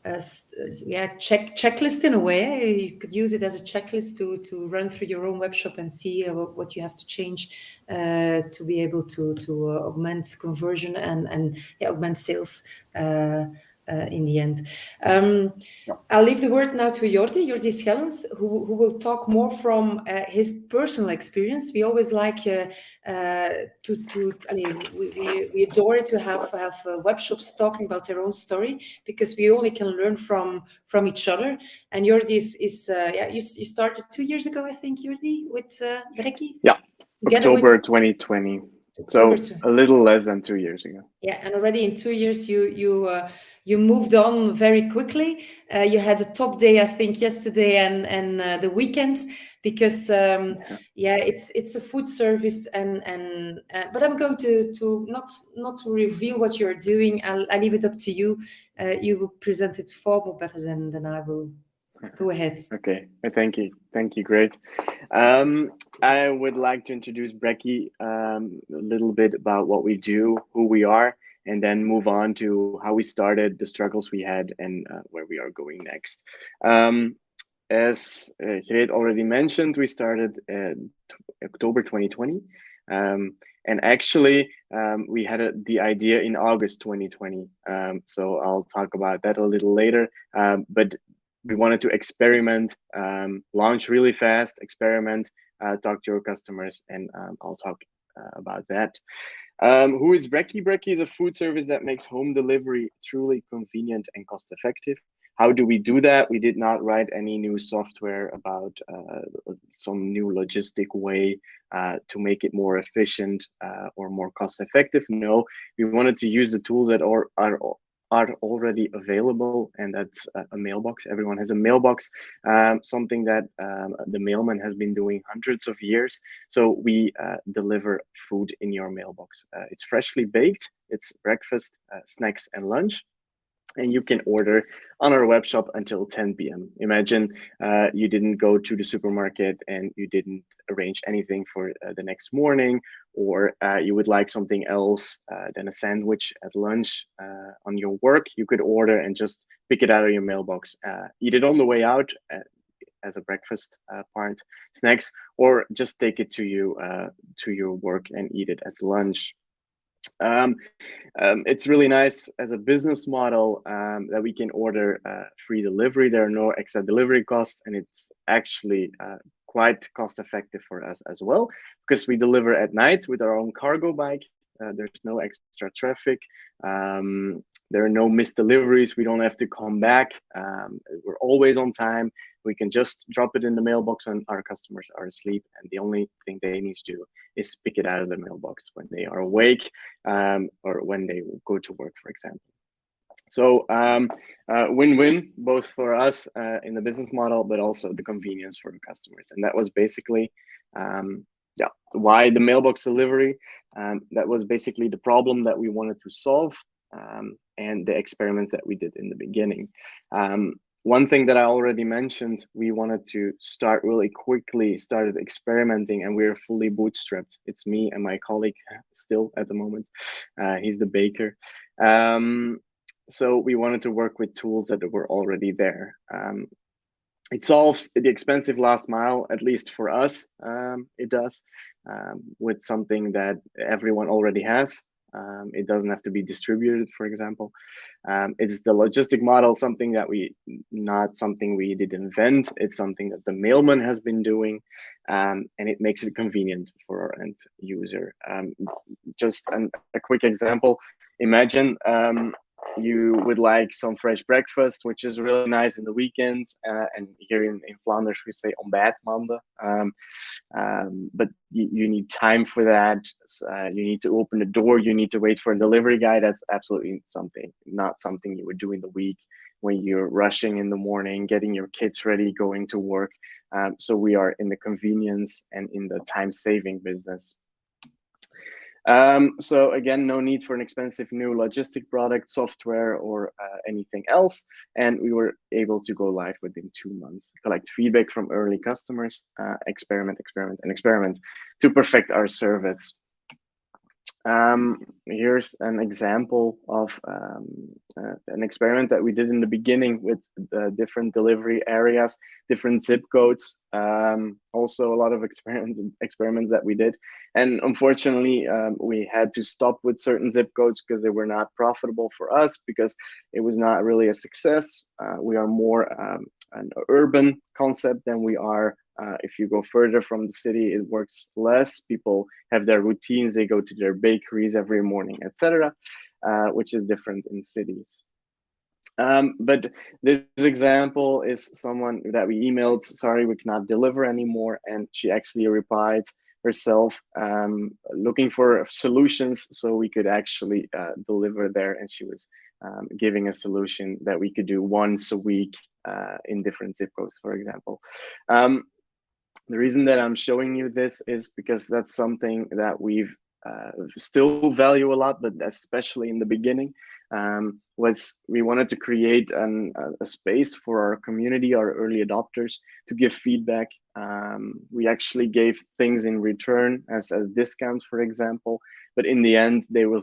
checklist in a way. You could use it as a checklist to run through your own web shop and see what you have to change to be able to augment conversion and augment sales in the end. I'll leave the word now to Jordi Schellens, who will talk more from his personal experience. We always like we adore it to have web shops talking about their own story, because we only can learn from each other. And Jordi is you started 2 years ago, I think, Jordi, with Brekkie? Yeah, October 2020. So a little less than 2 years ago. Yeah, and already in 2 years you moved on very quickly. You had a top day, I think, yesterday and the weekend, because it's a food service and but I'm going to not reveal what you're doing. I'll leave it up to you. You will present it far more better than I will. Go ahead. Okay, thank you, great. I would like to introduce Brekkie a little bit about what we do, who we are, and then move on to how we started, the struggles we had, and where we are going next. As Greet already mentioned, we started in October 2020. And actually, we had the idea in August 2020. So I'll talk about that a little later. But we wanted to experiment, launch really fast, experiment, talk to your customers, and I'll talk about that. Who is Brekkie? Brekkie is a food service that makes home delivery truly convenient and cost effective. How do we do that? We did not write any new software about some new logistic way to make it more efficient or more cost effective. No, we wanted to use the tools that are already available, and that's a mailbox. Everyone has a mailbox, something that the mailman has been doing hundreds of years. So we deliver food in your mailbox. It's freshly baked. It's breakfast, snacks, and lunch. And you can order on our web shop until 10 p.m. Imagine you didn't go to the supermarket and you didn't arrange anything for the next morning, or you would like something else than a sandwich at lunch on your work. You could order and just pick it out of your mailbox, eat it on the way out as a breakfast part, snacks, or just take it to your work and eat it as lunch. It's really nice as a business model that we can order free delivery. There are no extra delivery costs, and it's actually quite cost effective for us as well, because we deliver at night with our own cargo bike. There's no extra traffic. There are no missed deliveries. We don't have to come back. We're always on time. We can just drop it in the mailbox when our customers are asleep, and the only thing they need to do is pick it out of the mailbox when they are awake or when they go to work, for example. So win-win, both for us in the business model, but also the convenience for the customers. And that was basically why the mailbox delivery. That was basically the problem that we wanted to solve, and the experiments that we did in the beginning. One thing that I already mentioned, we wanted to start really quickly, started experimenting, and we're fully bootstrapped. It's me and my colleague still at the moment. He's the baker. So we wanted to work with tools that were already there. It solves the expensive last mile, at least for us, it does, with something that everyone already has. It doesn't have to be distributed, for example. It's the logistic model, not something we did invent. It's something that the mailman has been doing, and it makes it convenient for our end user. Just a quick example. Imagine you would like some fresh breakfast, which is really nice in the weekend. And here in Flanders, we say ontbijt maanden. But you need time for that. You need to open the door. You need to wait for a delivery guy. That's absolutely not something you would do in the week when you're rushing in the morning, getting your kids ready, going to work. So we are in the convenience and in the time-saving business. So again, no need for an expensive new logistic product, software, or anything else. And we were able to go live within 2 months, collect feedback from early customers, experiment to perfect our service. Here's an example of an experiment that we did in the beginning with the different delivery areas, different zip codes. Also a lot of experiments that we did. And unfortunately, we had to stop with certain zip codes because they were not profitable for us, because it was not really a success. We are more an urban concept than we are. If you go further from the city, it works less. People have their routines. They go to their bakeries every morning, etc., which is different in cities. But this example is someone that we emailed, sorry, we cannot deliver anymore. And she actually replied herself, looking for solutions so we could actually deliver there. And she was giving a solution that we could do once a week in different zip codes, for example. The reason that I'm showing you this is because that's something that we've still value a lot, but especially in the beginning, was we wanted to create a space for our community, our early adopters, to give feedback. We actually gave things in return as discounts, for example, but in the end, they were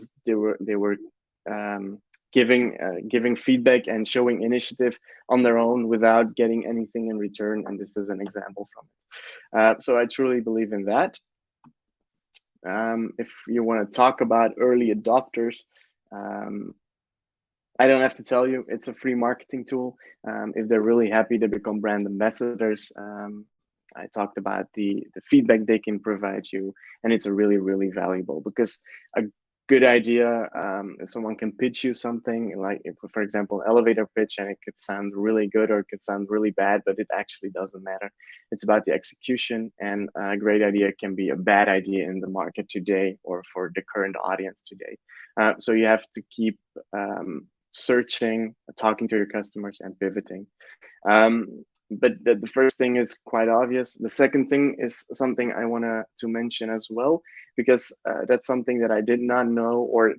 giving feedback and showing initiative on their own without getting anything in return. And this is an example from it. So I truly believe in that. If you want to talk about early adopters, I don't have to tell you, it's a free marketing tool. If they're really happy to become brand ambassadors, I talked about the feedback they can provide you, and it's a really, really valuable, because good idea. If someone can pitch you something, like if, for example, elevator pitch, and it could sound really good or it could sound really bad, but it actually doesn't matter. It's about the execution, and a great idea can be a bad idea in the market today or for the current audience today. So you have to keep searching, talking to your customers, and pivoting. But the first thing is quite obvious. The second thing is something I want to mention as well, because that's something that I did not know or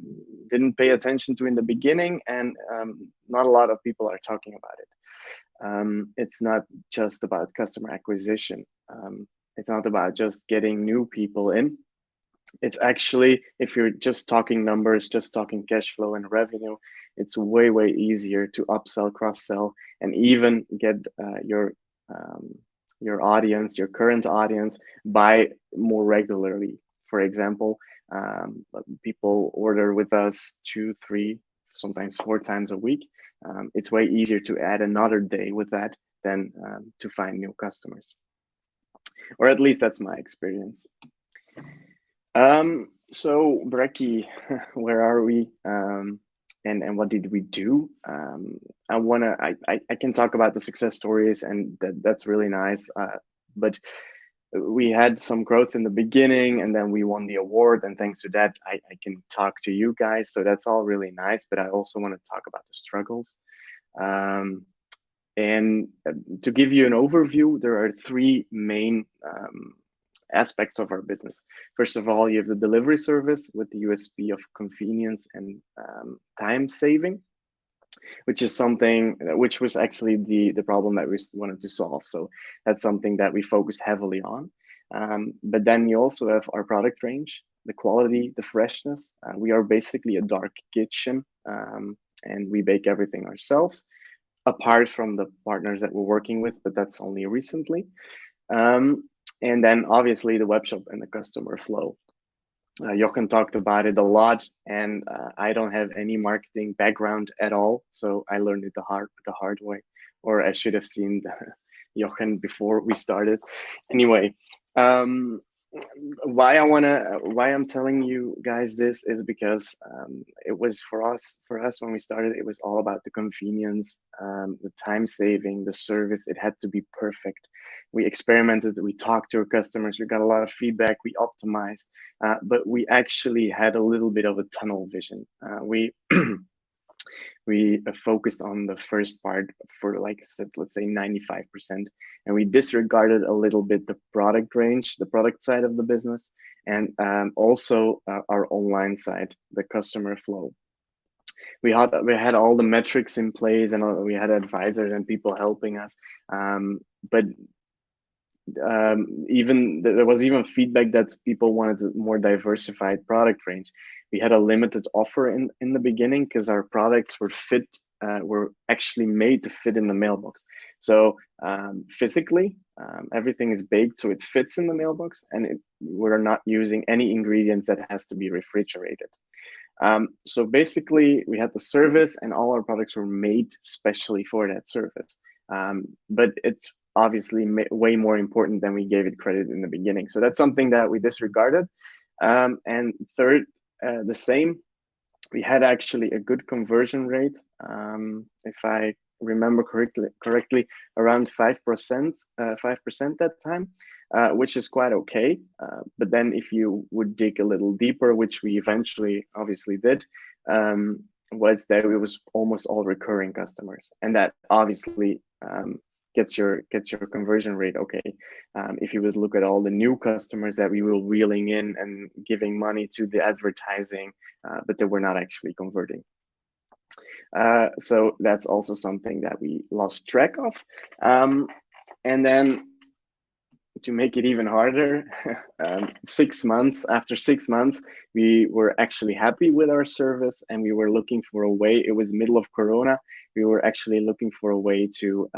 didn't pay attention to in the beginning, and not a lot of people are talking about it. It's not just about customer acquisition. It's not about just getting new people in. It's actually, if you're just talking numbers, just talking cash flow and revenue, it's way easier to upsell, cross-sell, and even get your audience, your current audience, buy more regularly. For example, people order with us 2, 3, sometimes 4 times a week. It's way easier to add another day with that than to find new customers, or at least that's my experience. So Brekkie, where are we? And what did we do? I can talk about the success stories, and that's really nice. But we had some growth in the beginning, and then we won the award, and thanks to that, I can talk to you guys. So that's all really nice. But I also want to talk about the struggles. And to give you an overview, there are 3 main aspects of our business. First of all, you have the delivery service with the USP of convenience and time saving, which is something which was actually the problem that we wanted to solve. So that's something that we focused heavily on. But then you also have our product range, the quality, the freshness. We are basically a dark kitchen, and we bake everything ourselves, apart from the partners that we're working with, but that's only recently. And then obviously the webshop and the customer flow. Jochen talked about it a lot, and I don't have any marketing background at all, so I learned it the hard way, or I should have seen Jochen before we started. Anyway, why I'm telling you guys this is because it was for us when we started, it was all about the convenience, the time saving, the service. It had to be perfect. We experimented, we talked to our customers, we got a lot of feedback, we optimized, but we actually had a little bit of a tunnel vision. We focused on the first part for, like I said, let's say 95%, and we disregarded a little bit the product range, the product side of the business, and also our online side, the customer flow. We had all the metrics in place, and we had advisors and people helping us, but even there was even feedback that people wanted a more diversified product range. We had a limited offer in the beginning because our products were actually made to fit in the mailbox. So physically, everything is baked so it fits in the mailbox, and we're not using any ingredients that has to be refrigerated. So basically, we had the service, and all our products were made specially for that service. But it's obviously way more important than we gave it credit in the beginning. So that's something that we disregarded. And third, the same, we had actually a good conversion rate. If I remember correctly, around 5% that time, which is quite okay. But then if you would dig a little deeper, which we eventually obviously did, was that it was almost all recurring customers, and that obviously gets your conversion rate okay. If you would look at all the new customers that we were reeling in and giving money to the advertising, but they were not actually converting. So that's also something that we lost track of. And then to make it even harder, after 6 months, we were actually happy with our service, and we were looking for a way. It was middle of Corona. We were actually looking for a way to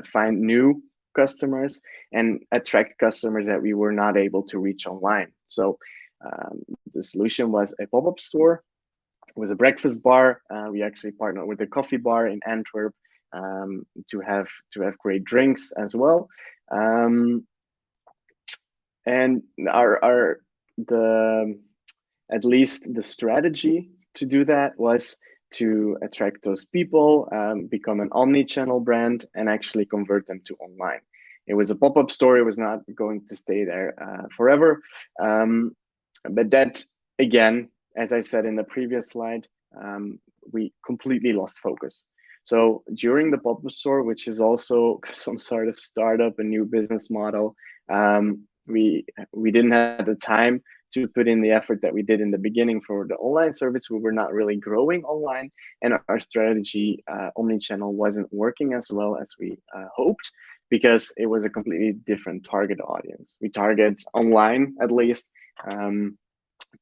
find new customers and attract customers that we were not able to reach online. So the solution was a pop-up store. It was a breakfast bar. We actually partnered with a coffee bar in Antwerp to have great drinks as well. And at least the strategy to do that was to attract those people, become an omni-channel brand, and actually convert them to online. It was a pop-up store. It was not going to stay there forever. But that, again, as I said in the previous slide, we completely lost focus. So during the pop-up store, which is also some sort of startup, a new business model, we didn't have the time to put in the effort that we did in the beginning for the online service. We were not really growing online, and our strategy, omnichannel, wasn't working as well as we hoped, because it was a completely different target audience. We target online, at least,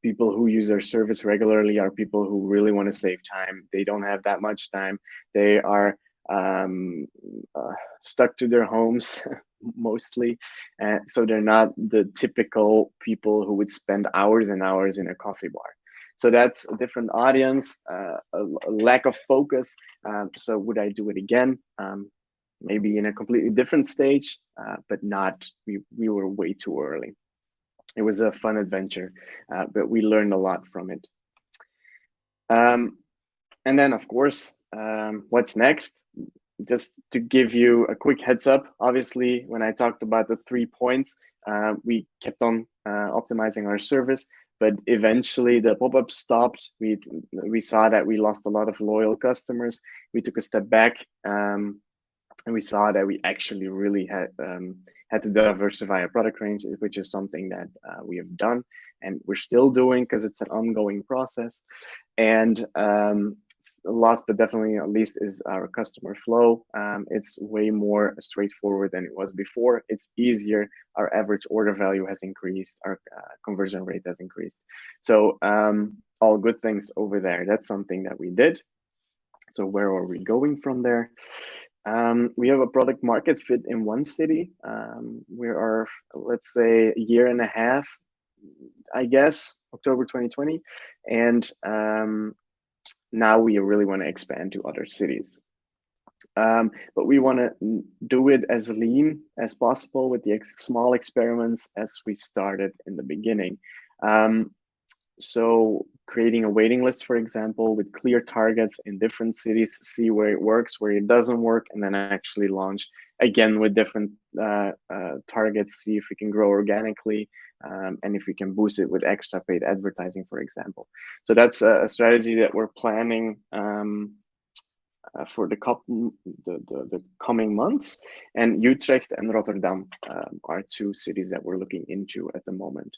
people who use our service regularly are people who really want to save time. They don't have that much time. They are stuck to their homes mostly, so they're not the typical people who would spend hours and hours in a coffee bar. So that's a different audience, a lack of focus. So would I do it again? Maybe in a completely different stage, but not, we were way too early. It was a fun adventure, but we learned a lot from it. And then, of course, what's next? Just to give you a quick heads up, obviously, when I talked about the 3 points, we kept on optimizing our service, but eventually the pop-up stopped. We saw that we lost a lot of loyal customers. We took a step back, and we saw that we actually really had to diversify our product range, which is something that we have done and we're still doing because it's an ongoing process. And last but definitely not least is our customer flow. It's way more straightforward than it was before. It's easier. Our average order value has increased. Our conversion rate has increased. So all good things over there. That's something that we did. So where are we going from there? We have a product market fit in one city. We are, let's say, a year and a half, I guess, October 2020. And now we really want to expand to other cities. But we want to do it as lean as possible with the small experiments as we started in the beginning. So creating a waiting list, for example, with clear targets in different cities, see where it works, where it doesn't work, and then actually launch again with different targets, see if we can grow organically, and if we can boost it with extra paid advertising, for example. So that's a strategy that we're planning for the coming months. And Utrecht and Rotterdam are 2 cities that we're looking into at the moment.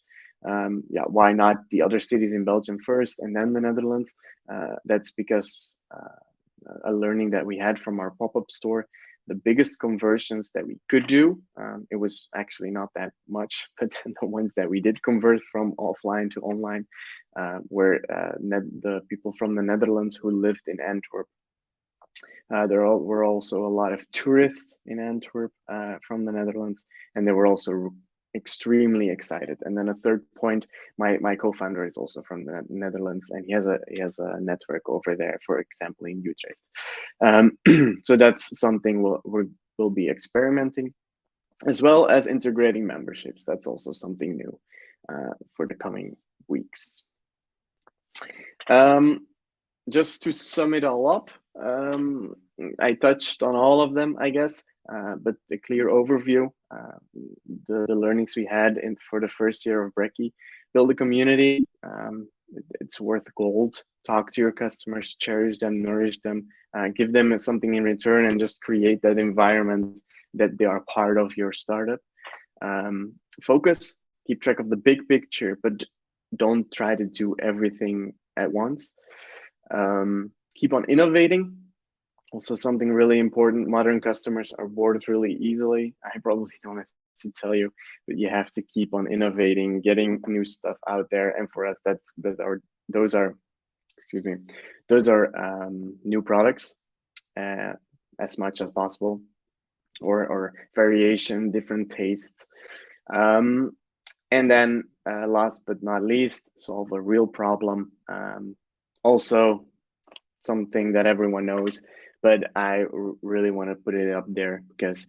Yeah, why not the other cities in Belgium first and then the Netherlands? That's because a learning that we had from our pop-up store, the biggest conversions that we could do, it was actually not that much, but the ones that we did convert from offline to online were the people from the Netherlands who lived in Antwerp. There were also a lot of tourists in Antwerp from the Netherlands, and they were also extremely excited. And then a third point, my co-founder is also from the Netherlands, and he has a network over there, for example, in Utrecht. So that's something we'll be experimenting, as well as integrating memberships. That's also something new for the coming weeks. Just to sum it all up, I touched on all of them, I guess, but a clear overview, the learnings we had for the first year of Brekkie: build a community. It's worth gold. Talk to your customers, cherish them, nourish them, give them something in return, and just create that environment that they are part of your startup. Focus, keep track of the big picture, but don't try to do everything at once. Keep on innovating. Also something really important, modern customers are bored really easily. I probably don't have to tell you, but you have to keep on innovating, getting new stuff out there. And for us, those are new products as much as possible, or variation, different tastes. And then last but not least, solve a real problem. Also something that everyone knows, but I really want to put it up there because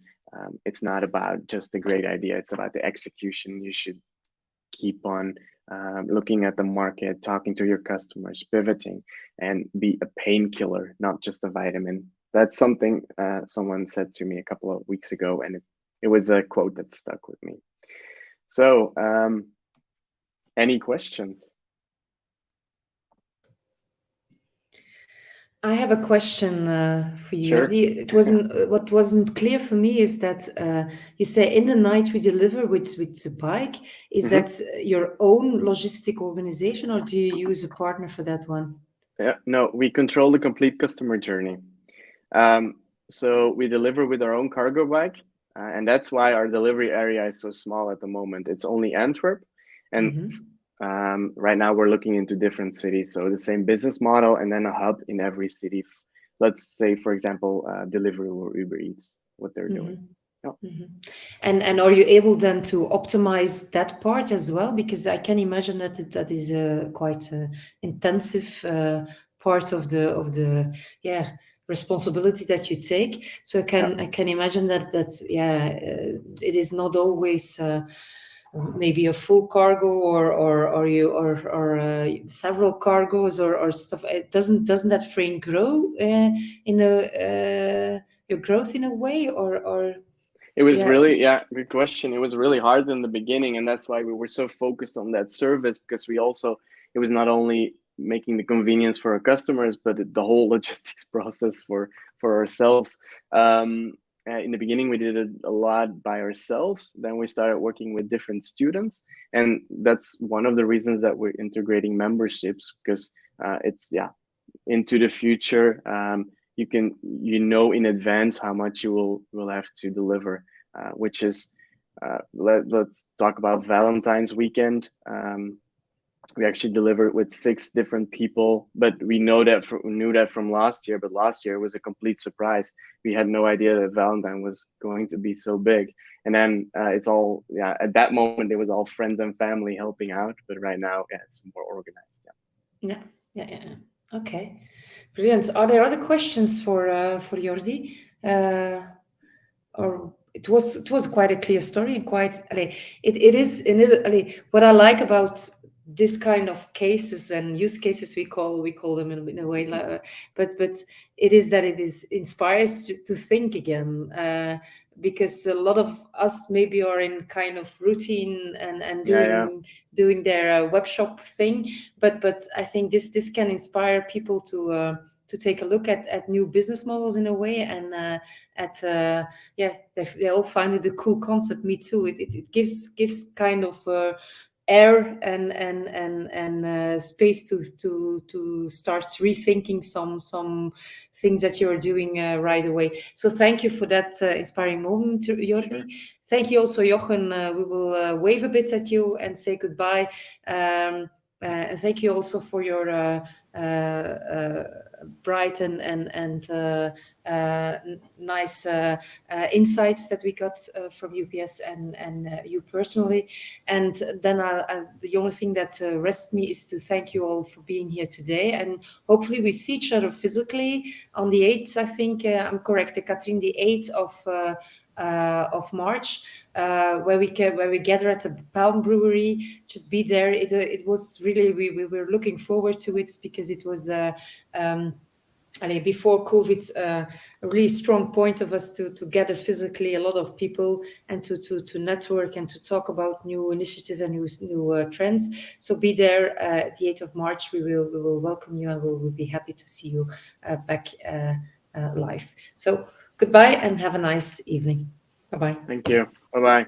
it's not about just a great idea. It's about the execution. You should keep on looking at the market, talking to your customers, pivoting, and be a painkiller, not just a vitamin. That's something someone said to me a couple of weeks ago, and it was a quote that stuck with me. So, any questions? I have a question for you, Sure. Jordi. It wasn't what wasn't clear for me is that you say in the night we deliver with the bike. Is that your own logistic organization, or do you use a partner for that one? Yeah, no, we control the complete customer journey. So we deliver with our own cargo bike, and that's why our delivery area is so small at the moment. It's only Antwerp, and right now we're looking into different cities. So the same business model, and then a hub in every city. Let's say, for example, Deliveroo or Uber Eats, what they're doing. And are you able then to optimize that part as well? Because I can imagine that that is a quite intensive part of the responsibility that you take. So I can imagine that it is not always maybe a full cargo or several cargos or stuff. It doesn't that frame grow in your growth in a way or it was really, good question. It was really hard in the beginning, and that's why we were so focused on that service, because it was not only making the convenience for our customers, but the whole logistics process for ourselves. In the beginning, we did it a lot by ourselves. Then we started working with different students, and that's one of the reasons that we're integrating memberships, because it's into the future. You know in advance how much you will have to deliver, which is let's talk about Valentine's weekend. We actually delivered with 6 different people, but we knew that from last year. But last year was a complete surprise. We had no idea that Valentine was going to be so big. And then it's all at that moment it was all friends and family helping out. But right now, it's more organized. Yeah. Okay, brilliant. Are there other questions for Jordi? Or it was quite a clear story and quite it is what I like about this kind of cases and use cases we call them in a way, but it is that it is inspires to think again, because a lot of us maybe are in kind of routine and doing their web shop thing, but I think this can inspire people to take a look at new business models in a way, and they all find it a cool concept. Me too. It gives kind of air and space to start rethinking some things that you're doing right away. So thank you for that inspiring moment, Jordi. Sure. Thank you also, Jochen. We will wave a bit at you and say goodbye. And thank you also for your bright and nice insights that we got from UPS and you personally. And then the only thing that rests me is to thank you all for being here today. And hopefully we see each other physically on the 8th, I think. I'm correct, Katrien, the 8th of March, where we gather at the Palm Brewery. Just be there. It was really, we were looking forward to it, because it was before COVID, a really strong point of us to gather physically a lot of people and to network and to talk about new initiatives and new trends. So be there the 8th of March. We will welcome you, and we will be happy to see you back live. So goodbye and have a nice evening. Bye-bye. Thank you. Bye-bye.